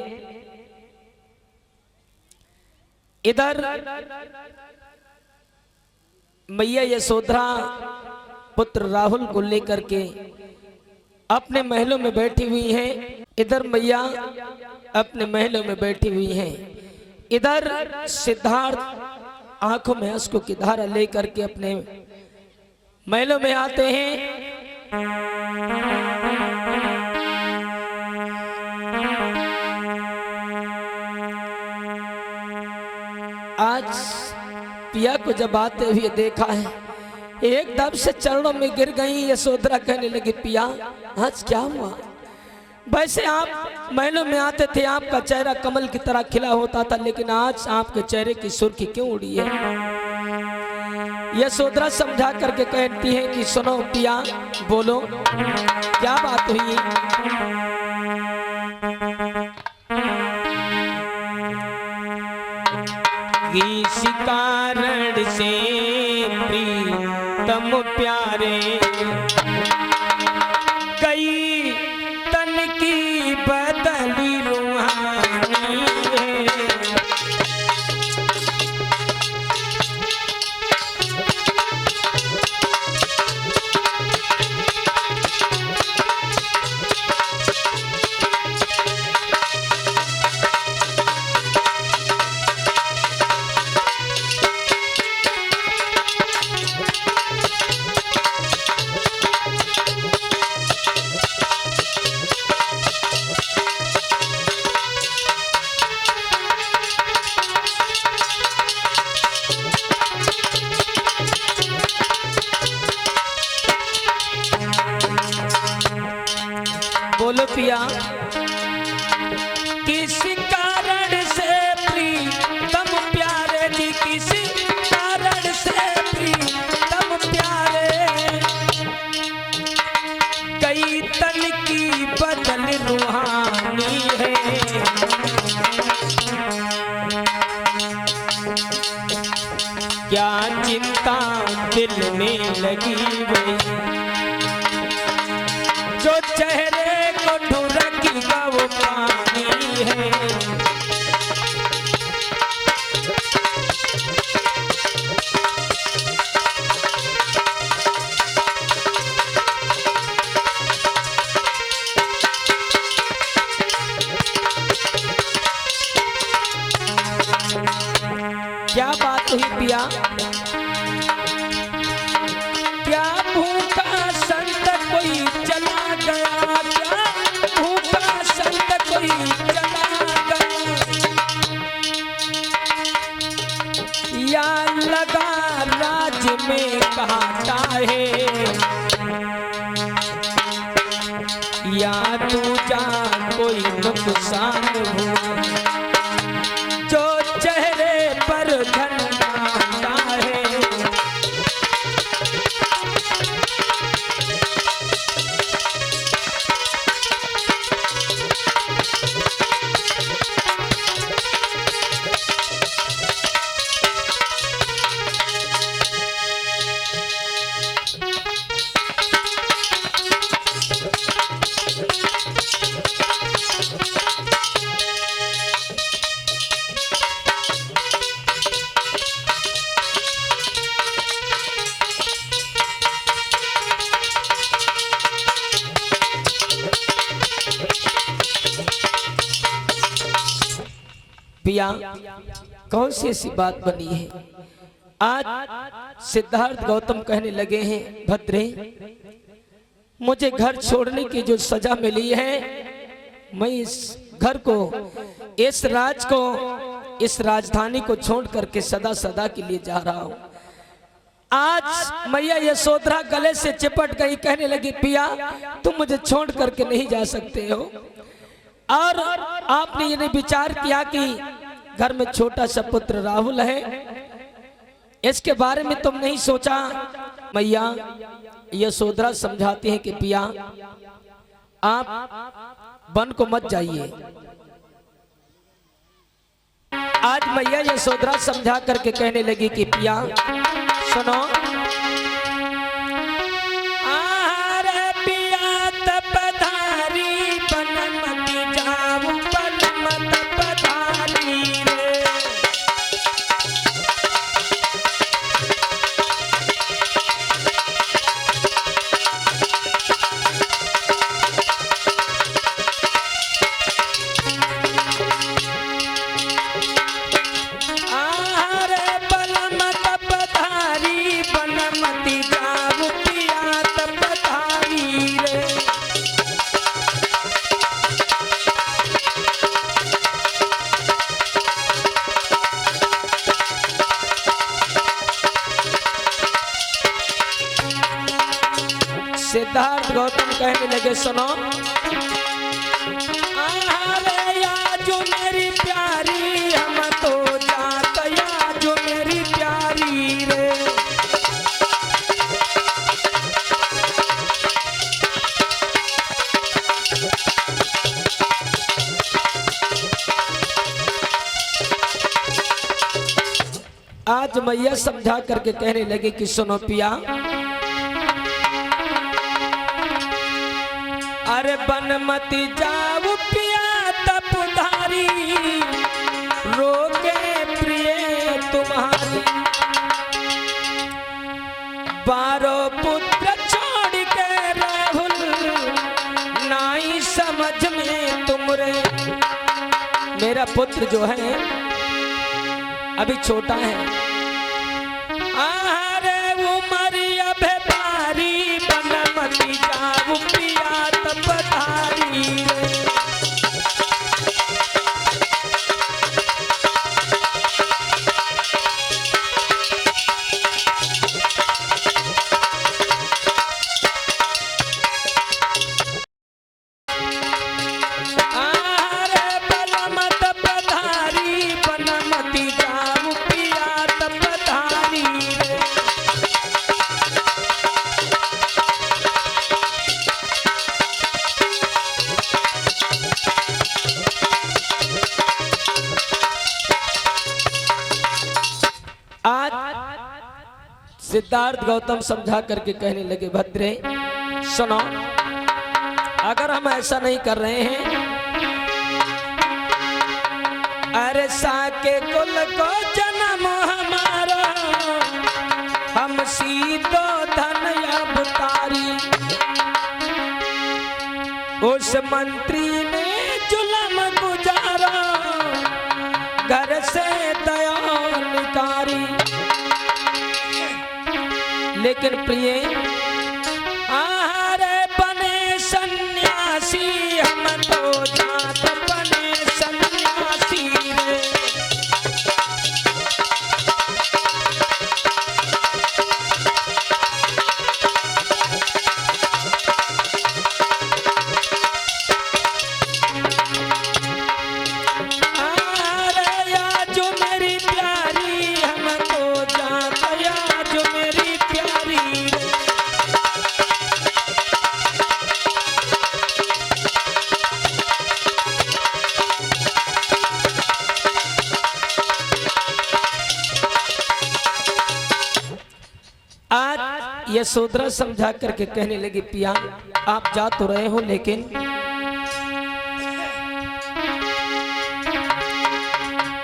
इधर मैया यशोधरा पुत्र राहुल को लेकर के अपने महलों में बैठी हुई हैं। इधर मैया अपने महलों में बैठी हुई हैं। इधर सिद्धार्थ आंखों में अश्कों की धारा लेकर के अपने महलों में आते हैं। आज पिया को जब आते हुए देखा है, एकदम से चरणों में गिर गई। यशोधरा कहने लगी पिया आज क्या हुआ? वैसे आप महलों में आते थे, आपका चेहरा कमल की तरह खिला होता था, लेकिन आज आपके चेहरे की सुर्खी क्यों उड़ी है? यशोधरा समझा करके कहती है कि सुनो पिया, बोलो क्या बात हुई? किस कारण से प्रीतम प्यारे कई तन की बदली रूहानी है। लगी वही, जो चेहरे को ढुरकेगा वो पानी है। क्या बात हुई पिया, क्या भूखा संत कोई चला गया, क्या भूखा संत कोई चला गया, या लगा राज में कांटा है, या तू जान कोई नुकसान हुआ, जो चेहरे पर धन आता है। पिया कौन सी ऐसी बात बनी है, आज सिद्धार्थ गौतम कहने लगे हैं भद्रे मुझे घर छोड़ने की जो सजा मिली है, मैं इस घर को, इस राज को, इस राजधानी को छोड़ करके सदा सदा के लिए जा रहा हूं। आज मैया यशोधरा गले से चिपट गई, कहने लगी पिया तुम मुझे छोड़ करके नहीं जा सकते हो। और आपने ये विचार किया कि घर में छोटा सा पुत्र राहुल है, इसके बारे में तुम नहीं सोचा। मैया यशोधरा समझाती हैं कि पिया आप वन को मत जाइए। आज मैया यशोधरा समझा करके कहने लगी कि पिया सुनो, सिद्धार्थ गौतम कहने लगे सुनो, जो मेरी प्यारी हम तो जात, या जो मेरी प्यारी रे, आज मैया समझा करके कहने लगे कि सुनो पिया, अरे बनमती जाओ पिया तपधारी, रोके प्रिय तुम्हारी, 12 पुत्र छोड़ के राहुल, नाई समझ में तुमरे। मेरा पुत्र जो है अभी छोटा है, अरे उमर अब भारी, बनमती जाओ पिया तपधारी रे। अरे बलमत पधारी, बनमती जाओ पिया तप सिद्धार्थ गौतम समझा करके कहने लगे, भद्रे सुनो, अगर हम ऐसा नहीं कर रहे हैं, अरे साके कुल को जन्म हमारा, हम सीधो धन अवतारी, उस मंत्री ने जुलम गुजारा, घर से दया निकारी। लेकिन प्रिय आहारे बने सन्यासी, हम तो जात बने सन्यासी रे। यशोधरा समझा करके कहने लगी, पिया आप जा तो रहे हो, लेकिन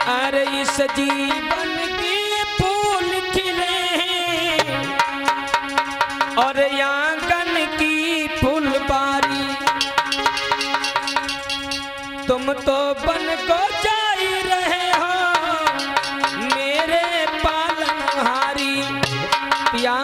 अरे इस जीवन के फूल खिले हैं और आंगन की फुलबारी, तुम तो बन को जा ही रहे हो मेरे पालनहारी। पिया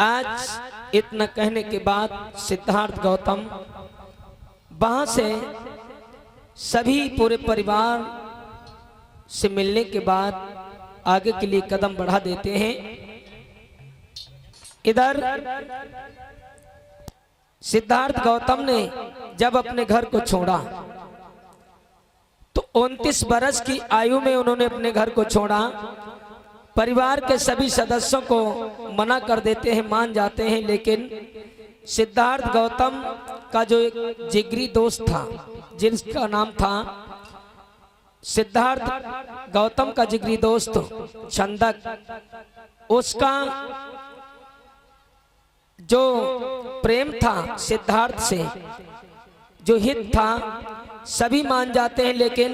आज इतना कहने के बाद सिद्धार्थ गौतम वहां से सभी पूरे परिवार से मिलने के बाद आगे के लिए कदम बढ़ा देते हैं। इधर सिद्धार्थ गौतम ने जब अपने घर को छोड़ा तो 29 बरस की आयु में उन्होंने अपने घर को छोड़ा। परिवार के सभी सदस्यों को मना कर देते हैं, मान जाते हैं, लेकिन सिद्धार्थ गौतम का जो एक जिगरी दोस्त था जिसका नाम था सिद्धार्थ गौतम का जिगरी दोस्त छंदक, उसका जो प्रेम था सिद्धार्थ से, जो हित था, सभी मान जाते हैं। लेकिन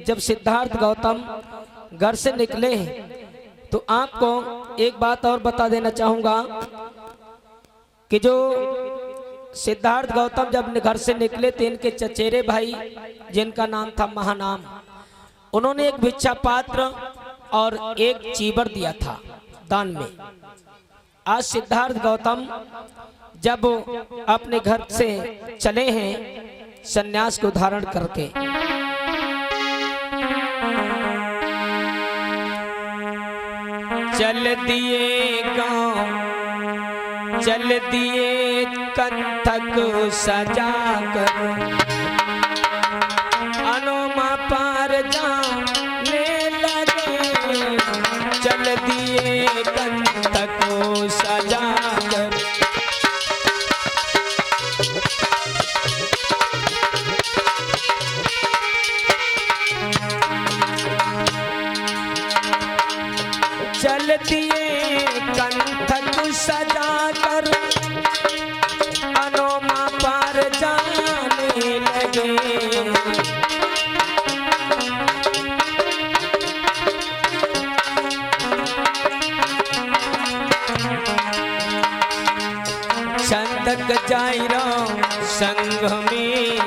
जब सिद्धार्थ गौतम घर से निकले तो आपको एक बात और बता देना चाहूंगा कि जो सिद्धार्थ गौतम जब घर से निकले थे, इनके चचेरे भाई जिनका नाम था महानाम, उन्होंने एक भिक्षा पात्र और एक चीबर दिया था दान में। आज सिद्धार्थ गौतम जब अपने घर से चले हैं सन्यास को धारण करके, चल दिए गांव चल दिए कंथक सजा कर, अनुमा पार जाने लगे, चल दिए कंथक सजा कर। चल दिए कंथक सजा कर, अनुमा पार जाने लगे, छंदक जाइरो संग में,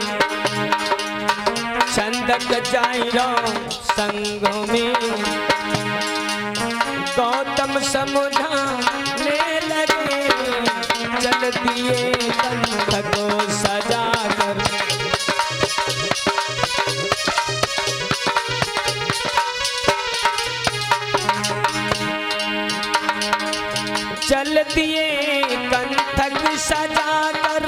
छंदक जाइरो संग में, गौतम समुझाने लगे, चल दिए कंठ को सजा कर। चल दिए कंठक सजा कर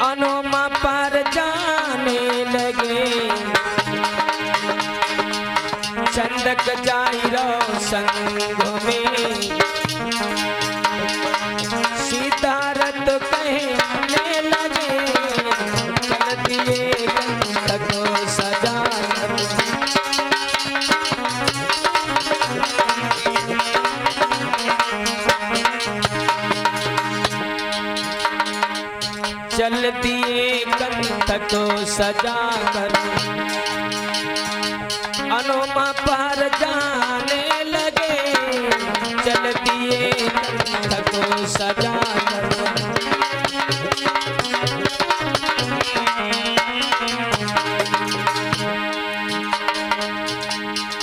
अनुमा पर जाने लगे। चंदक जाइरो संग में सिद्धार्थ कहने लगे। चल दिए कंठ को सजा कर। चल दिए कंठ को सजा कर अनुमा पर जाने लगे। चल दिए कंठ को सजा कर।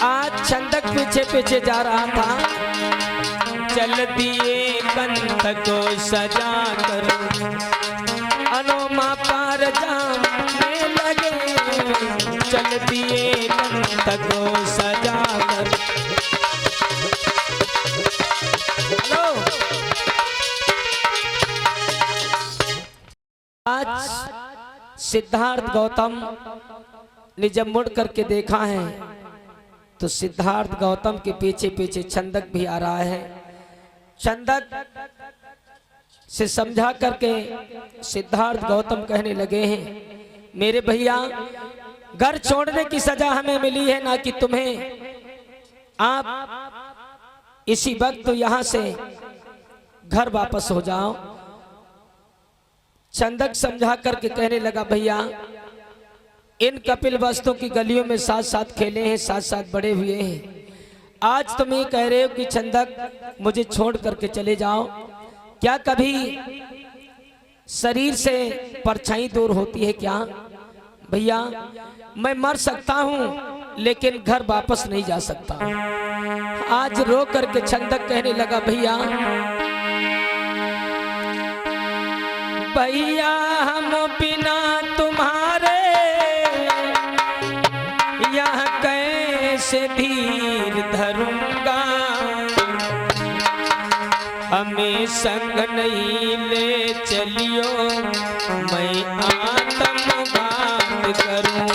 आज छंदक पीछे पीछे जा रहा था। चल दिए कंठ को सजा कर अनुमा पार जाने लगे। चल दिए कंठ को सजा कर। हेलो, आज सिद्धार्थ गौतम ने जब मुड़ करके देखा है तो सिद्धार्थ गौतम के पीछे पीछे छंदक भी आ रहा है। छंदक से समझा करके सिद्धार्थ गौतम कहने लगे हैं, मेरे भैया घर छोड़ने की सजा हमें मिली है ना कि तुम्हें। आप इसी वक्त तो यहां से घर वापस हो जाओ। छंदक समझा करके कहने लगा, भैया इन कपिल वस्तु की गलियों में साथ साथ खेले हैं, साथ साथ बड़े हुए हैं। आज तुम ये कह रहे हो कि छंदक मुझे छोड़ करके चले जाओ। क्या कभी शरीर से परछाई दूर होती है क्या? भैया मैं मर सकता हूं लेकिन घर वापस नहीं जा सकता। आज रो करके छंदक कहने लगा, भैया भैया हम बिना तुम्हारे यहाँ कैसे धीर धरूंगा। हमें संग नहीं ले चलियो मैं आत्मघात करूं।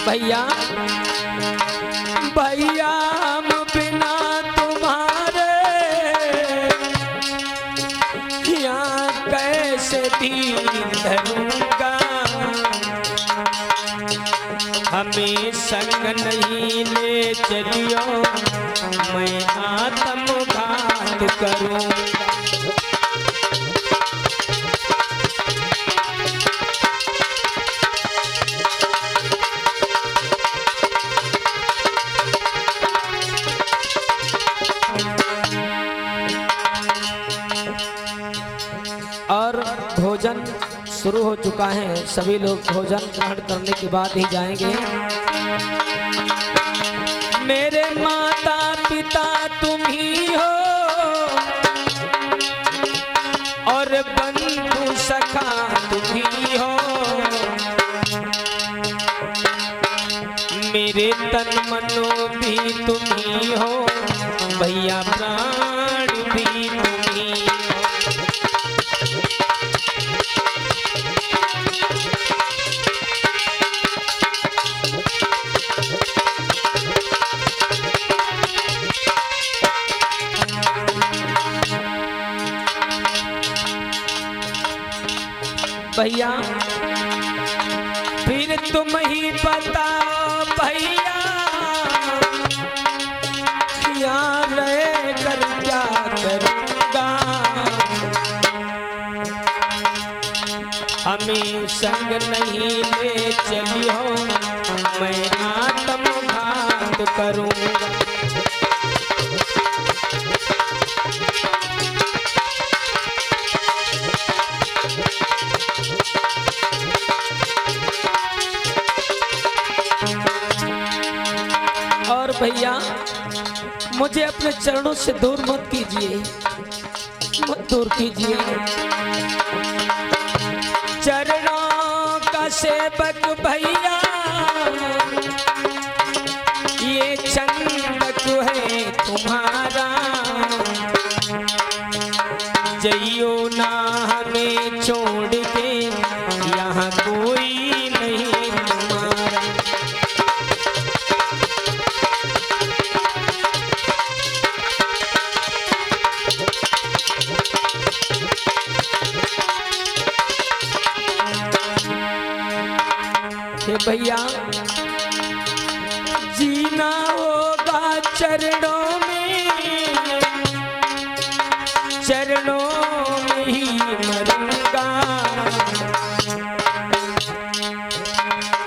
भैया भैया हम बिना तुम्हारे यहाँ कैसे धीर धरूंगा। हमें संग नहीं ले चलियो मैं आत्मघात करूंगा। और भोजन शुरू हो चुका है। सभी लोग भोजन ग्रहण करने के बाद ही जाएंगे। मेरे माता पिता तुम ही हो और बंधु सखा तुम ही हो। मेरे तन मनो भी तुम ही हो, भैया प्राण भी तुम ही हो। भैया फिर तुम ही बताओ भैया, यहाँ रह कर क्या करूँगा। हमें संग नहीं ले चलियो मैं आत्मघात करूँगा। मुझे अपने चरणों से दूर मत कीजिए, मत दूर कीजिए। चरणों का सेवक भैया ये चंदक है तुम्हारा, जइयो ना हमें छोड़ के, यहाँ कोई नहीं तुम्हारा। हे भैया जीना होगा चरणों में, चरणों में ही मरूंगा।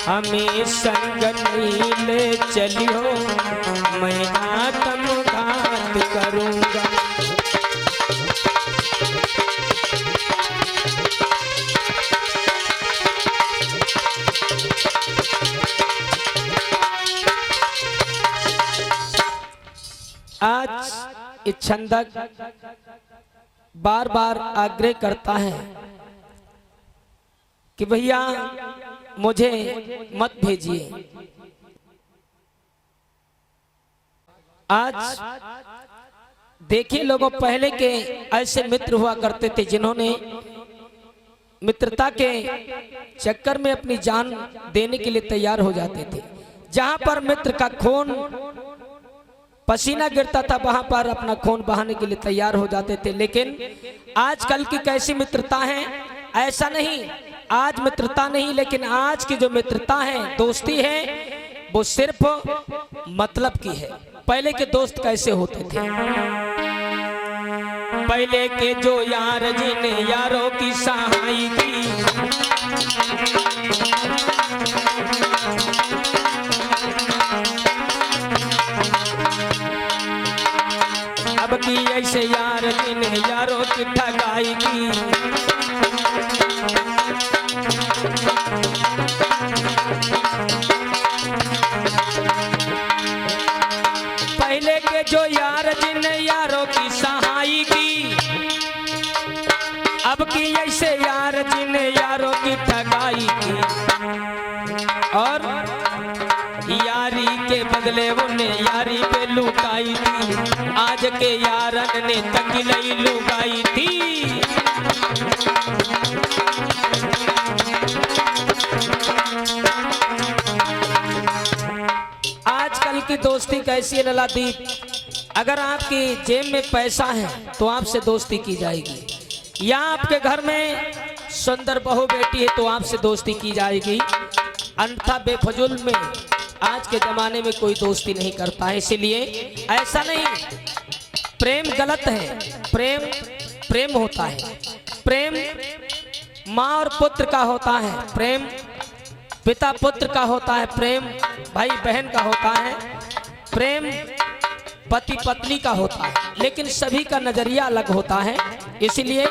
हमें संग नहीं ले चलियो, मैं आत्मघात करूंगा। आज ये छंदक बार बार आग्रह करता है कि भैया मुझे मत भेजिए। आज देखिए लोगों, पहले के ऐसे मित्र हुआ करते थे जिन्होंने मित्रता के चक्कर में अपनी जान देने के लिए तैयार हो जाते थे। जहां पर मित्र का खून पसीना गिरता था वहां पर अपना खून बहाने के लिए तैयार हो जाते थे। लेकिन आजकल की कैसी मित्रता है, ऐसा नहीं। आज मित्रता नहीं, लेकिन आज की जो मित्रता है, दोस्ती है, वो सिर्फ मतलब की है। पहले के दोस्त कैसे होते थे? पहले के जो यार जिन्हें यारों की सहाय की, अब की ऐसे यार जिन्हें यारों की ठगाई की। पहले के जो यार जिन्हें यारों की सहाय की, अब की ऐसे यार जिन्हें यारों की ठगाई की। और यारी के बदले उन्हें यारी पे लुटाई थी, आज के यारन ने तकिलई लुगाई थी। आजकल की दोस्ती कैसी है ललादीप? अगर आपकी जेब में पैसा है तो आपसे दोस्ती की जाएगी, या आपके घर में सुंदर बहू बेटी है तो आपसे दोस्ती की जाएगी, अन्यथा बेफजूल में आज के जमाने में कोई दोस्ती नहीं करता है। इसलिए ऐसा नहीं, प्रेम गलत है। प्रेम प्रेम होता है। प्रेम माँ और पुत्र का होता है, प्रेम पिता पुत्र का होता है, प्रेम भाई बहन का होता है, प्रेम पति पत्नी का होता है। लेकिन सभी का नजरिया अलग होता है। इसलिए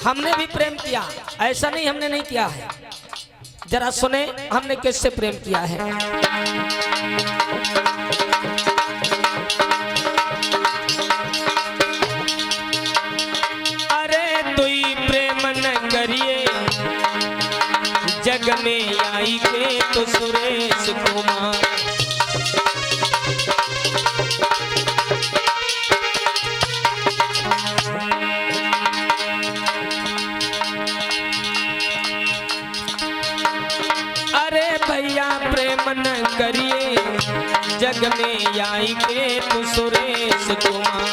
हमने भी प्रेम किया, ऐसा नहीं हमने नहीं किया है। जरा सुने हमने किससे प्रेम किया है। अरे तुई प्रेम न करिए जग में आई के तो सुरेश कुमार। भैया प्रेम न करिए जग में आई के तू सुरेश कुमार।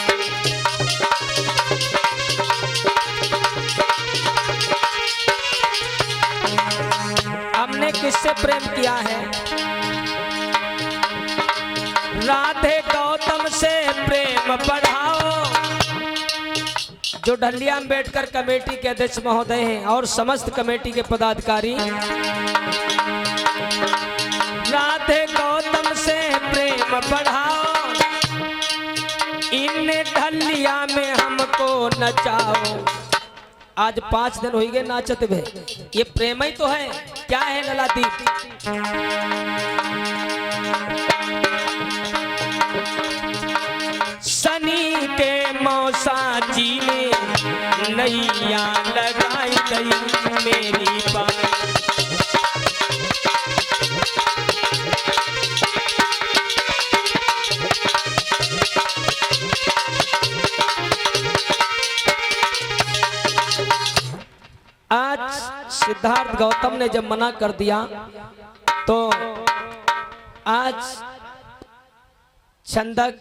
हमने किससे प्रेम किया है? राधे गौतम से प्रेम बढ़ाओ। जो डलिया अम्बेडकर कमेटी के अध्यक्ष महोदय हैं और समस्त कमेटी के पदाधिकारी, राधे गौतम से प्रेम बढ़ाओ, इन ढलिया में हमको नचाओ। आज 5 दिन हो गए नाचत भे, ये प्रेम ही तो है। क्या है ललादीप? सांची में नैया लगाई गई मेरी बात। आज सिद्धार्थ गौतम ने जब मना कर दिया तो आज छंदक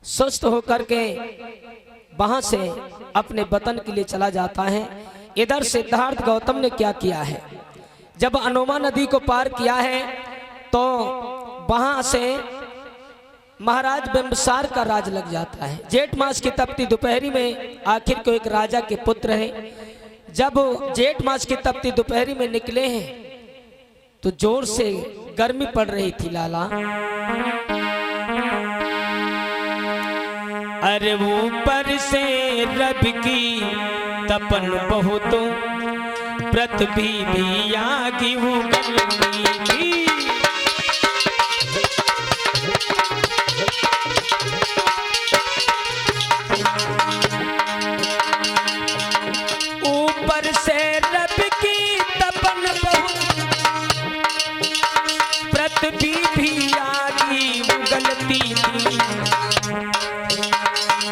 स्वस्थ होकर के वहां से अपने वतन के लिए चला जाता है। इधर सिद्धार्थ गौतम ने क्या किया है, जब अनोमा नदी को पार किया है तो वहां से महाराज बिंबिसार का राज लग जाता है। जेठ मास की तपती दोपहरी में आखिर को एक राजा के पुत्र हैं, जब जेठ मास की तपती दोपहरी में निकले हैं तो जोर से गर्मी पड़ रही थी लाला। अरे ऊपर से रब की तपन बहुत पृथ्वी भी आगी उगलती थी। ऊपर से रब की तपन बहुत पृथ्वी भी आगी उगलती थी।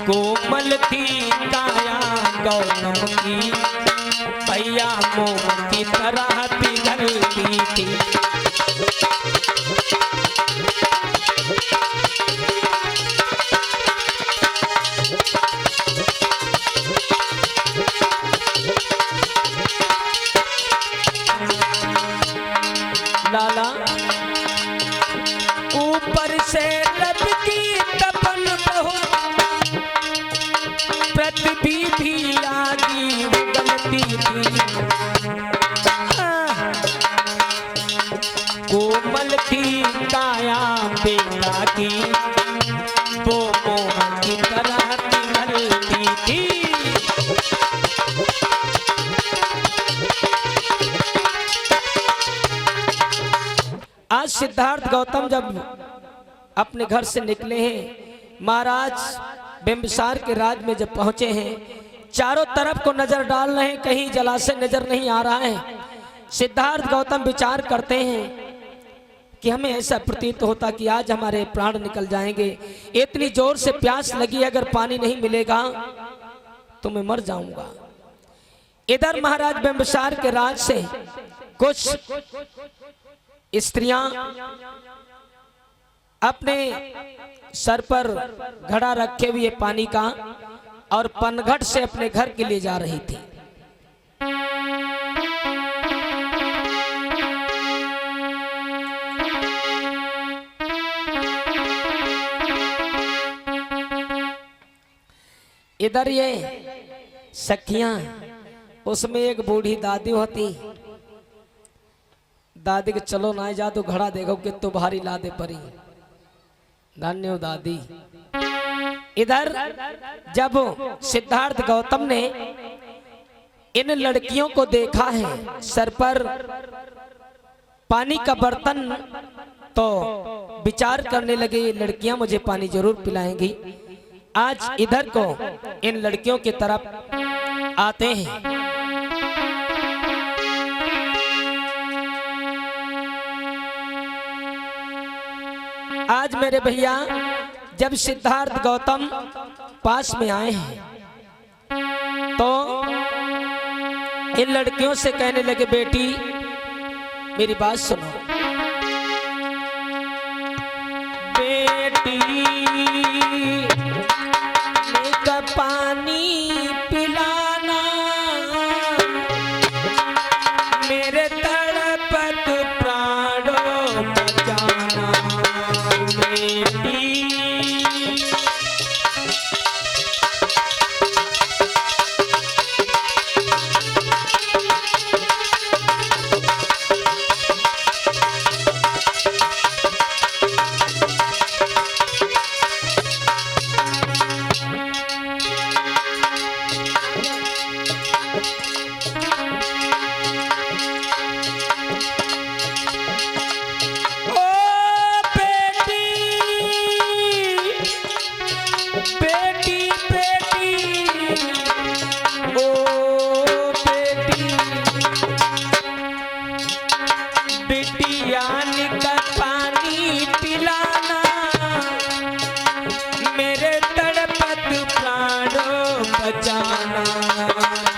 कोमल थी काया गौतम की भैया मोम की तरह पिघलती थी। लाला ऊपर से रब की तपन बहुत पृथ्वी भी आगी उगलती थी। कोमल थी काया बेटा की वो मोम की तरह पिघलती थी। आज सिद्धार्थ गौतम जब अपने घर से निकले हैं, महाराज बिंबिसार के राज में जब पहुंचे हैं, चारों तरफ को नजर डाल रहे हैं, कहीं जलाशय नजर नहीं आ रहा है। सिद्धार्थ गौतम विचार करते हैं कि हमें ऐसा प्रतीत होता कि आज हमारे प्राण निकल जाएंगे, इतनी जोर से प्यास लगी, अगर पानी नहीं मिलेगा तो मैं मर जाऊंगा। इधर महाराज बिंबिसार के राज से कुछ स्त्रियां अपने सर पर घड़ा रखे हुए पानी का और पनघट से अपने घर के लिए जा रही थी। इधर ये सखियां, उसमें एक बूढ़ी दादी होती, दादी के चलो ना जा तो घड़ा देखो कि तो भारी लादे परी, धन्य हो दादी। इधर जब सिद्धार्थ गौतम ने इन लड़कियों को देखा है सर पर पानी का बर्तन, तो विचार करने लगे ये लड़कियां मुझे पानी जरूर पिलाएंगी। आज इधर को इन लड़कियों की तरफ आते हैं। आज मेरे भैया जब सिद्धार्थ गौतम पास में आए हैं तो इन लड़कियों से कहने लगे, बेटी मेरी बात सुनो। बेटी का पानी पिलाना, मेरे तड़पत प्राणों बचाना। बेटी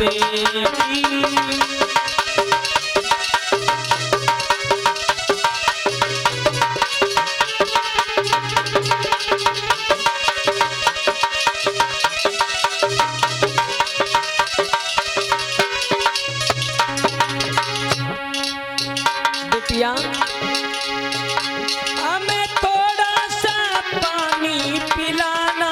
बेटी। बिटिया हमें थोड़ा सा पानी पिलाना,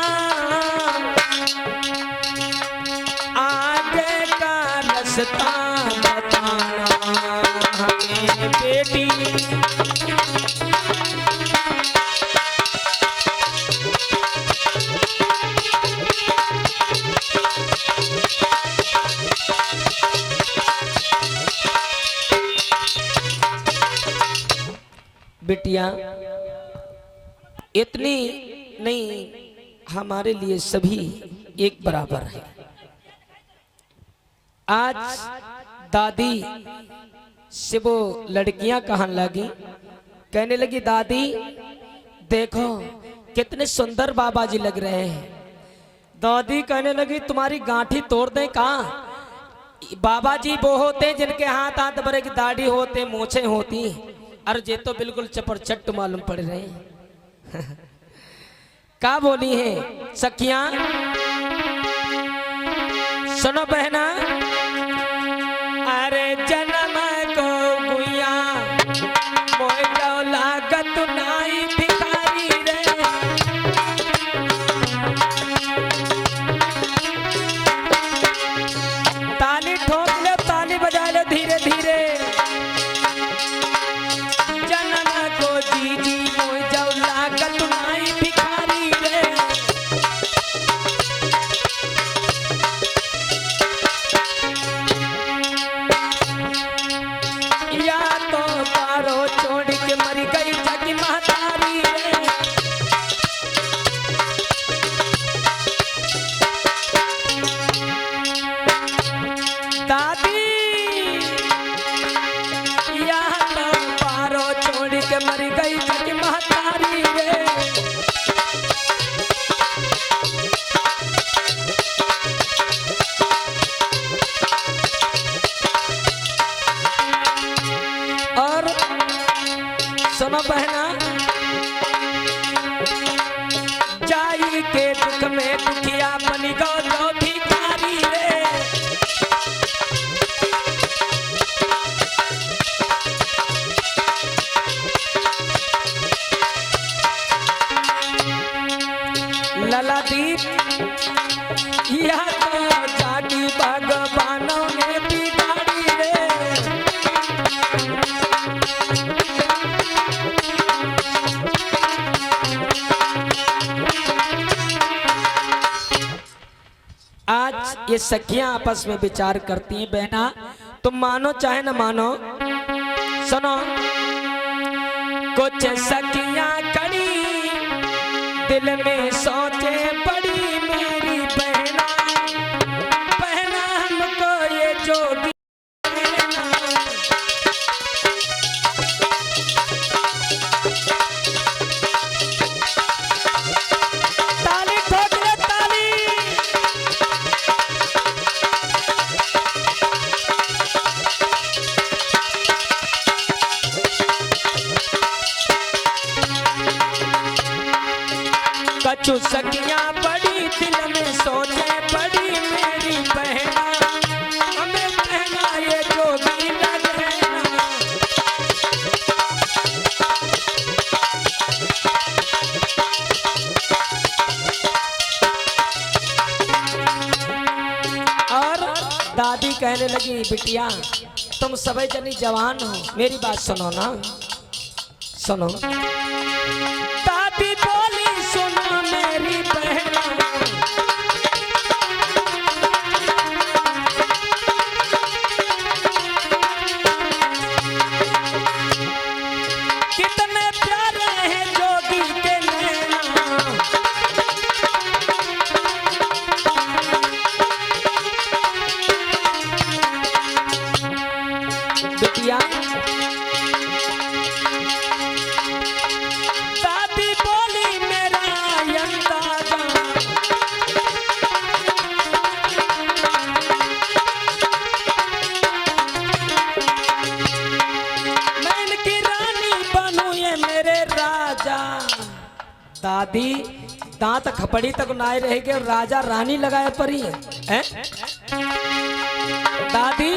आगे का रास्ता बताना हमें बेटी। बिटिया इतनी नहीं, हमारे लिए सभी एक बराबर है। आज दादी से वो लड़कियां कहने लगी, कहने लगी दादी देखो कितने सुंदर बाबा जी लग रहे हैं। दादी कहने लगी तुम्हारी गांठी तोड़ दें कहाँ? बाबा जी वो होते जिनके हाथ हाथ भरे की दाढ़ी होते, मूछें होती, अरे ये तो बिल्कुल चपरचट मालूम पड़ रहे हैं। क्या बोली है सखियां? सुनो बहना, अरे जन्म को गुइया मोय लागत नाई भिखारी रे। ताली ठोक ले, ताली बजा ले धीरे धीरे। जन्म को जीजी मोय लागत नाई भिखारी रे। या तो पारो छोड़ के मर गई जगी महतारी रे। दादी या तो पारो छोड़ के मर गई जगी महतारी रे। और सुनो बहना, जाई के दुख में दुखिया बनी गो तो भिखारी रे। लला दीप या तो जागी भगवानों ने बिगाड़ी रे। आज ये सखियां आपस में विचार करती हैं। बहना तुम मानो चाहे न मानो, सुनो कुछ सखियां कड़ी दिल में सोचे पड़ी मेरी बहना। बहना हमको ये जोगी ताली ठोक ले ताली। कछु सखियां बड़ी दिल में सोचे पड़ी मेरी बहना। हमें बहना ये जोगी लग रहना। और दादी कहने लगी बिटिया तुम सभी जनी जवान हो, मेरी बात सुनो ना, सुनो। दादी बोली सुनो मेरी बहना, कितने प्यारे हैं जोगी के नैना। बिटिया दादी दांत खपड़ी तक नाए रहेगी और राजा रानी लगाए परी है? दादी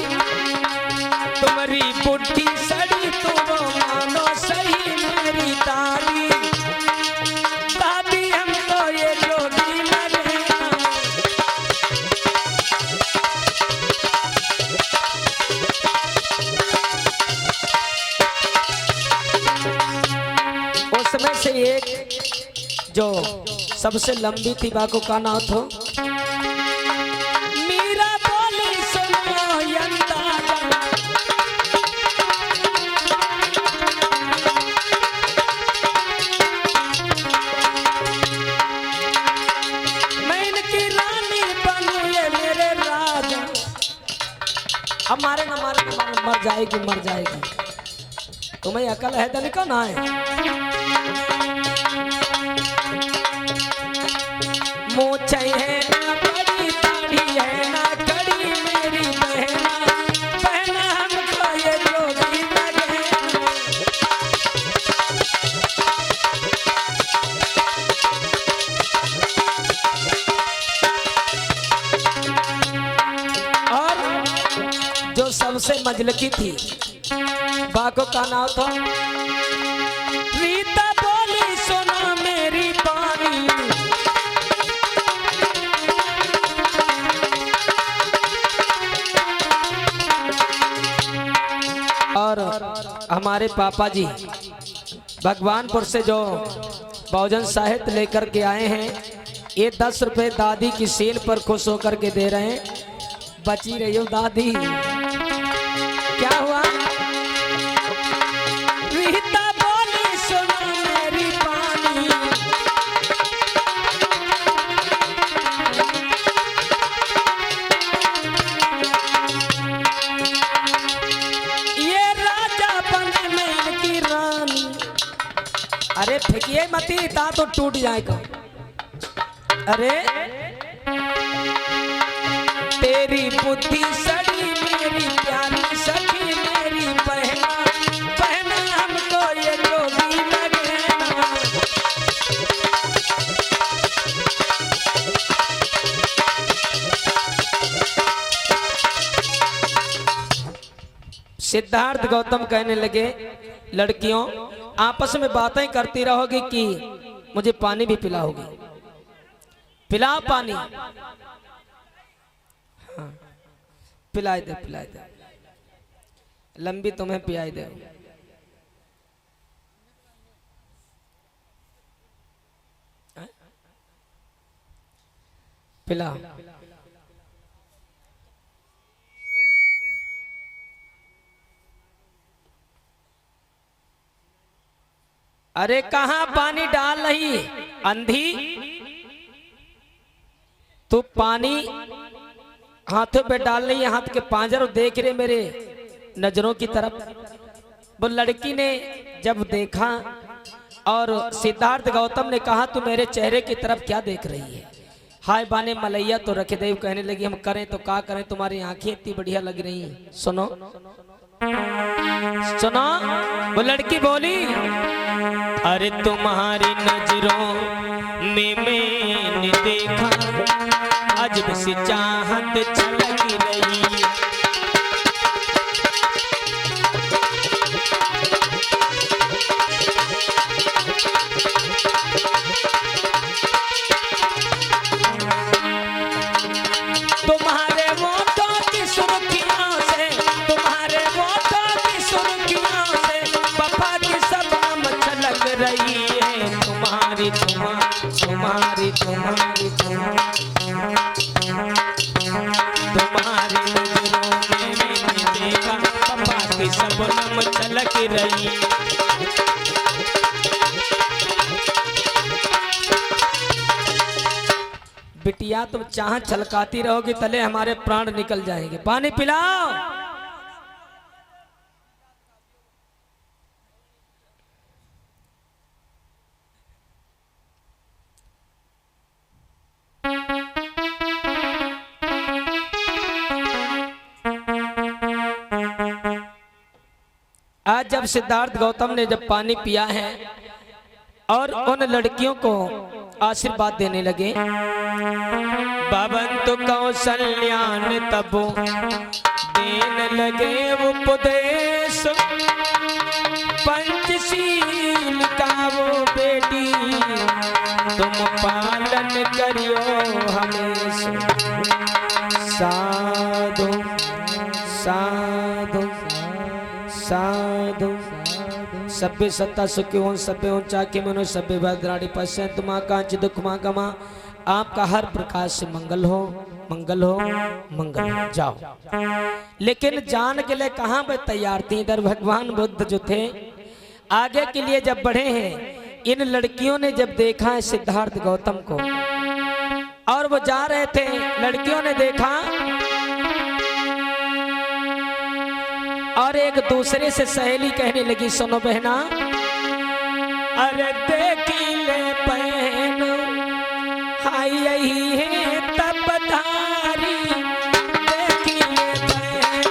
तुम्हारी बुद्धि सड़ी तुम मानो सही मेरी दादी, दादी हमको ये जोगी लगे। उसमें से एक जो सबसे लंबी थी बाको का नाम था मीरा बोली सुनो यंदा, मैं इनकी रानी बनूं ये मेरे राजा। अब मारे ना मारे ना मर जाएगी मर जाएगी। तुम्हें अकल है दनिका ना है? मूछे है ना बड़ी दाढ़ी है ना कड़ी मेरी बहना, बहना हमको ये जोगी लगे। और जो सबसे मजलकी थी बाको का नाम था रीता बोली सुनो मेरी पानी, और हमारे पापा जी भगवानपुर से जो बहुजन साहित्य लेकर के आए हैं, ये 10 रुपए दादी की सीन पर खुश होकर के दे रहे हैं। बची रही हो दादी। क्या हुआ? रीता बोली सुनो मेरी पानी, अरे फेंकिए मती ता तो टूट जाएगा। अरे तेरी बुद्धि सड़ी मेरी प्यारी सखी मेरी बहना, बहना हमको ये जोगी लगे ना। सिद्धार्थ गौतम कहने लगे लड़कियों आपस में बातें करती रहोगी कि मुझे पानी भी पिलाओगी, पिलाओ पानी। हाँ पिलाए दे पिलाए दे, लंबी तुम्हें पिलाई दे। पिला अरे कहां पानी डाल रही अंधी, तू पानी हाथों पे डाल रही है, हाथ के पांजर देख रहे मेरे नजरों की तरफ। वो लड़की ने जब देखा और सिद्धार्थ गौतम ने कहा तू मेरे चेहरे की तरफ क्या देख रही है? हाय बाने मलैया तो रखे देव कहने लगी हम करें तो क्या करें, तुम्हारी आंखें इतनी बढ़िया लग रही हैं। सुनो सुनो, वो लड़की बोली अरे तुम्हारी नजरों में मैंने देखा अजब सी चाहत छलक रही। तुम्हारे वोटों की सुर्खियों से, तुम्हारे वोटों की सुर्खियों से वफा की सबनम छलक रही है। तुम्हारी तुम्हारी तुम्हारी तुम्हारी तुम्हारी नजरों में मैंने देखा वफा की सबनम छलक रही। बिटिया तुम चाह छलकाती रहोगी तले हमारे प्राण निकल जाएंगे। पानी पिलाओ। आज जब सिद्धार्थ गौतम ने जब पानी पिया है और उन लड़कियों को आशीर्वाद देने लगे। भवन्तु कौसल्यान तबो देन लगे उपदेश, पंचशील का वो बेटी तुम पालन करियो हमेशा। साधु साधु साधु सभ्य सत्ता सुखियों सभ्य ऊंचा के मनो सभ्य भद्राणी पश्यंत माँ कांच दुख माँ गमा। आपका हर प्रकार से मंगल हो मंगल हो मंगल हो। जाओ। लेकिन जान के लिए कहाँ पे तैयार थी। इधर भगवान बुद्ध जो थे आगे के लिए जब बढ़े हैं, इन लड़कियों ने जब देखा है सिद्धार्थ गौतम को और वो जा रहे थे, लड़कियों ने देखा और एक दूसरे से सहेली कहने लगी, सुनो बहना, अरे देखी ले बहन हाय यही है तब धारी, देखी ले बहन।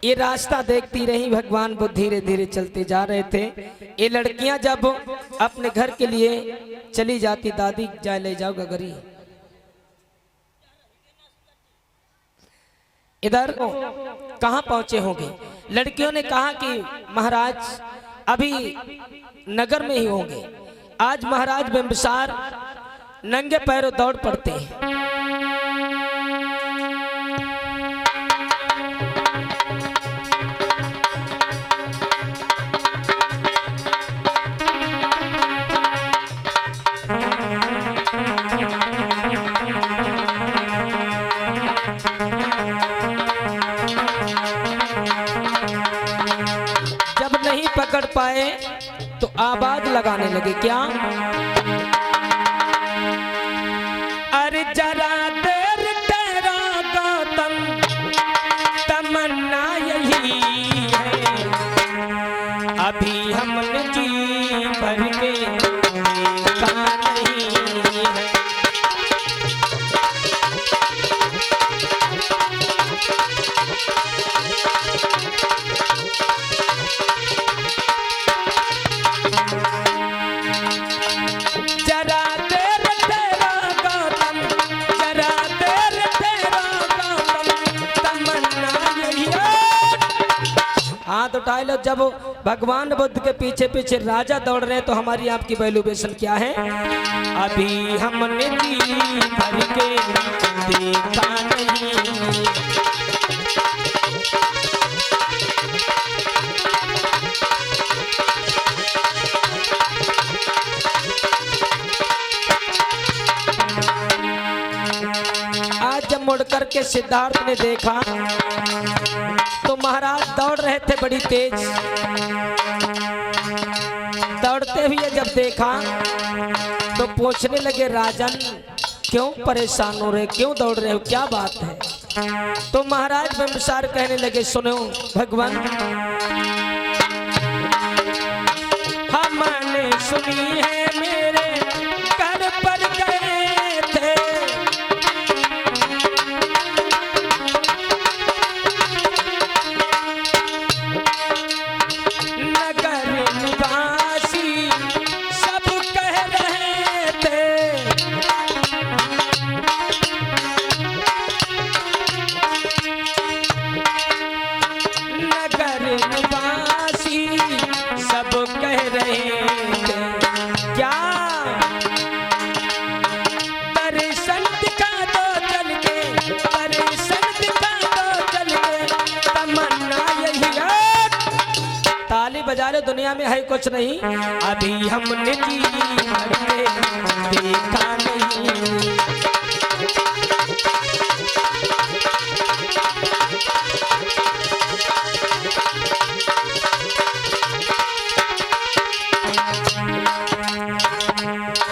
ये रास्ता देखती रही भगवान बुद्ध धीरे धीरे चलते जा रहे थे। ये लड़कियां जब अपने घर के लिए चली जाती, दादी जाए ले जाओ गगरी, इधर कहां पहुंचे होंगे। लड़कियों ने कहा कि महाराज अभी नगर में ही होंगे। आज महाराज बिंबिसार नंगे पैरों दौड़ पड़ते हैं। पकड़ पाए तो आवाज लगाने लगे, क्या? अरे जरा देर तेरा गौतम तमन्ना यही है, अभी हमने जी भर के देखा नहीं है। हाथ उठाए लो। जब भगवान बुद्ध के पीछे पीछे राजा दौड़ रहे हैं तो हमारी आपकी वैल्यूएशन क्या है? अभी हमने जी भर के देखा नहीं। आज जब मुड़ करके सिद्धार्थ ने देखा तो महाराज दौड़ रहे थे बड़ी तेज। दौड़ते हुए जब देखा तो पूछने लगे, राजन क्यों परेशान हो रहे, क्यों दौड़ रहे हो, क्या बात है? तो महाराज बिंबिसार कहने लगे, सुनो भगवान, हमने सुनी है मेरे घर पर गए थे, नगर निवासी सब कह रहे बजा दुनिया में है कुछ नहीं, अभी हमने जी भर के देखा नहीं।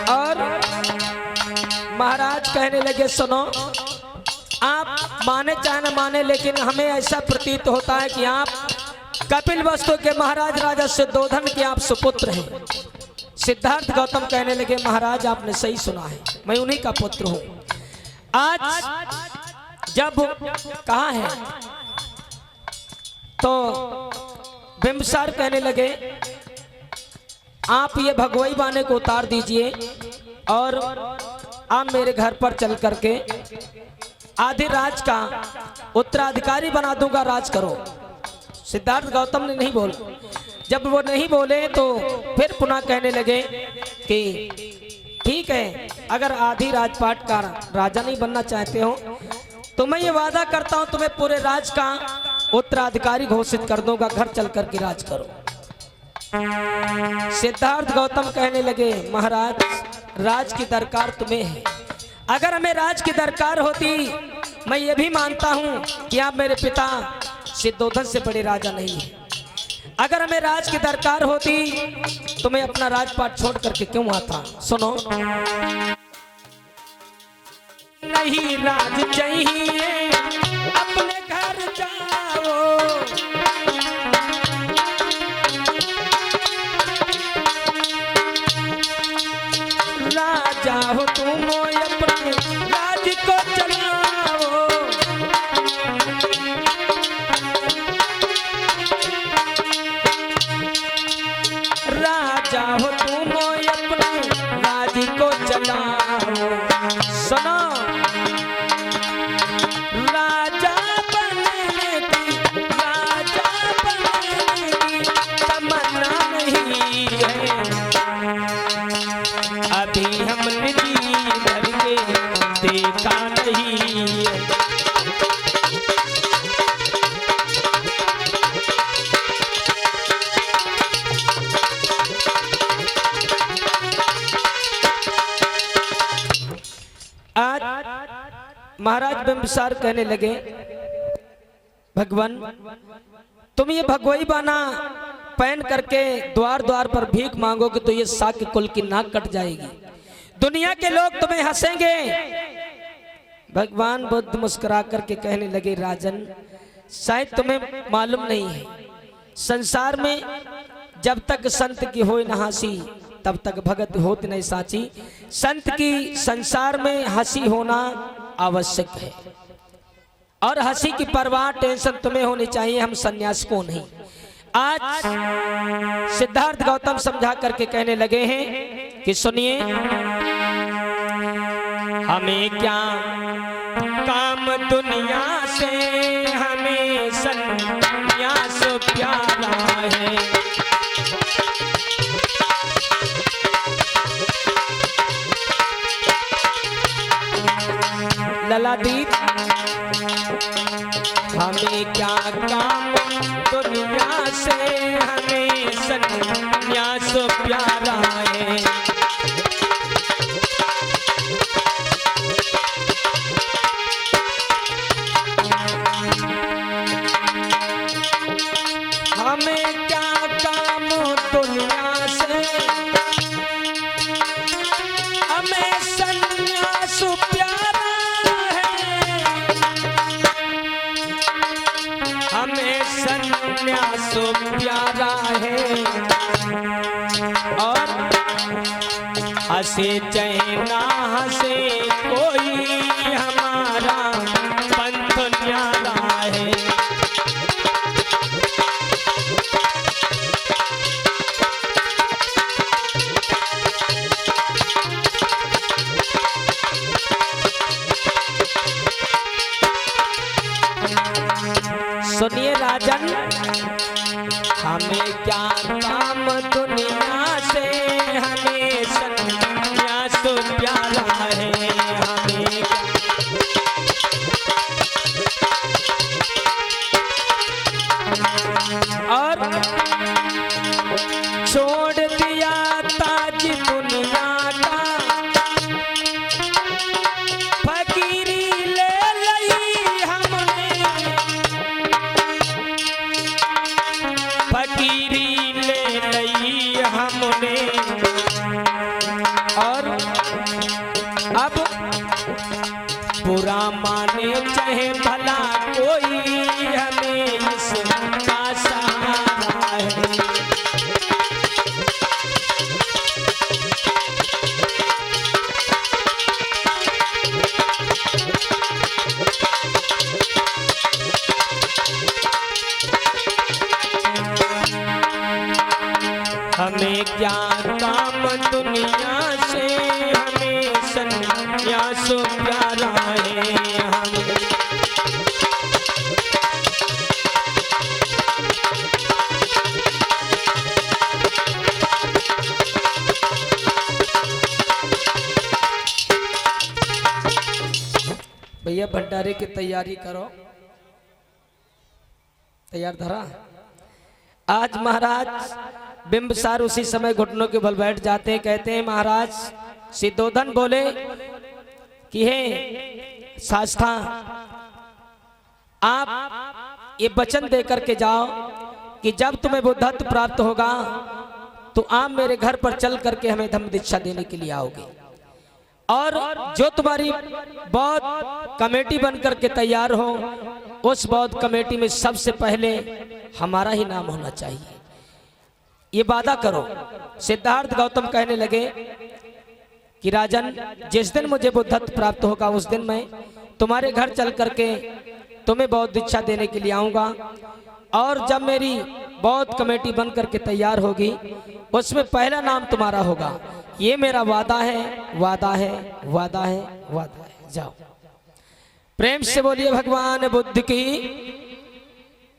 और महाराज कहने लगे सुनो, आप माने चाहे न माने, लेकिन हमें ऐसा प्रतीत होता है कि आप कपिल वस्तु के महाराज राजा सिद्धोधन के आप सुपुत्र हैं। सिद्धार्थ गौतम कहने लगे महाराज आपने सही सुना है, मैं उन्हीं का पुत्र हूं। आज जब कहा है तो बिंबसार कहने लगे आप ये भगवई बाने को उतार दीजिए और आप मेरे घर पर चल करके आधे राज का उत्तराधिकारी बना दूंगा, राज करो। सिद्धार्थ गौतम ने नहीं बोला। जब वो नहीं बोले तो फिर पुनः कहने लगे कि ठीक है, अगर आधी राजपाट का राजा नहीं बनना चाहते हो तो मैं ये वादा करता हूं तुम्हें पूरे राज का उत्तराधिकारी घोषित कर दूंगा, घर चल करके राज करो। सिद्धार्थ गौतम कहने लगे महाराज राज की दरकार तुम्हें है, अगर हमें राज की दरकार होती मैं ये भी मानता हूं कि आप मेरे पिता सिद्धोधन से बड़े राजा नहीं है। अगर हमें राज की दरकार होती तो मैं अपना राजपाट छोड़ करके क्यों आता। सुनो, नहीं राज चाहिए अपने घर जाओ, राजा हो तुम अपने राज को चलाओ, राजा हो तुम अपने राज को चलाओ। सुनो, राजा बनने की तमन्ना नहीं है, अभी हमने जी भर के देखा नहीं है। आज महाराज बिंबिसार कहने लगे भगवान तुम ये भगवई बाना पहन करके द्वार द्वार पर भीख मांगोगे तो ये साक्य कुल की नाक कट जाएगी, दुनिया के लोग तुम्हें हंसेंगे। भगवान बुद्ध मुस्कुरा करके कहने लगे राजन शायद तुम्हें मालूम नहीं है, संसार में जब तक संत की होए न हंसी तब तक भगत होत नहीं साची। संत की संसार में हंसी होना आवश्यक है और हंसी की परवाह टेंशन तुम्हें होनी चाहिए, हम सन्यास को नहीं। आज सिद्धार्थ गौतम समझा करके कहने लगे हैं कि सुनिए, हमें क्या काम दुनिया से, हमें सन्यास प्यारा है। ललादीप हमें क्या काम दुनिया से, हमें सन्यास प्यारा है। हमें क्या काम दुनिया से, हमें सन्यास प्यारा है, हमें सन्यास प्यारा है। और हंसे चाहे ना हंसे कोई हमारा पंथ न्यारा है। सुनिए राजन, हमें क्या काम दुनिया से, हमें सन्यास प्यारा है। हमें और जाने चाहे भला कोई हमें इसका सहारा है। हमें क्या काम दुनिया से, हमें सन्यास प्यारा है। भैया भंडारे की तैयारी करो। तैयार धरा। आज महाराज बिंबसार उसी समय घुटनों के बल बैठ जाते हैं। कहते हैं महाराज सिद्धोधन बोले कि हे शास्त्रा, आप ये वचन दे करके जाओ कि जब तुम्हें बुद्धत्व प्राप्त होगा तो आप मेरे घर पर चल करके हमें धम्म दीक्षा देने के लिए आओगे, और जो तुम्हारी बौद्ध कमेटी बन करके तैयार हो उस बौद्ध कमेटी में सबसे पहले हमारा ही नाम होना चाहिए, ये वादा करो। सिद्धार्थ गौतम कहने लगे कि राजन, जिस दिन मुझे बुद्धत्व प्राप्त होगा उस दिन मैं तुम्हारे घर चल करके तुम्हें बौद्ध दीक्षा देने के लिए आऊंगा, और जब मेरी बौद्ध कमेटी बन करके तैयार होगी उसमें पहला नाम तुम्हारा होगा। ये मेरा वादा है, वादा है, वादा है, वादा है। जाओ, प्रेम से बोलिए भगवान बुद्ध की।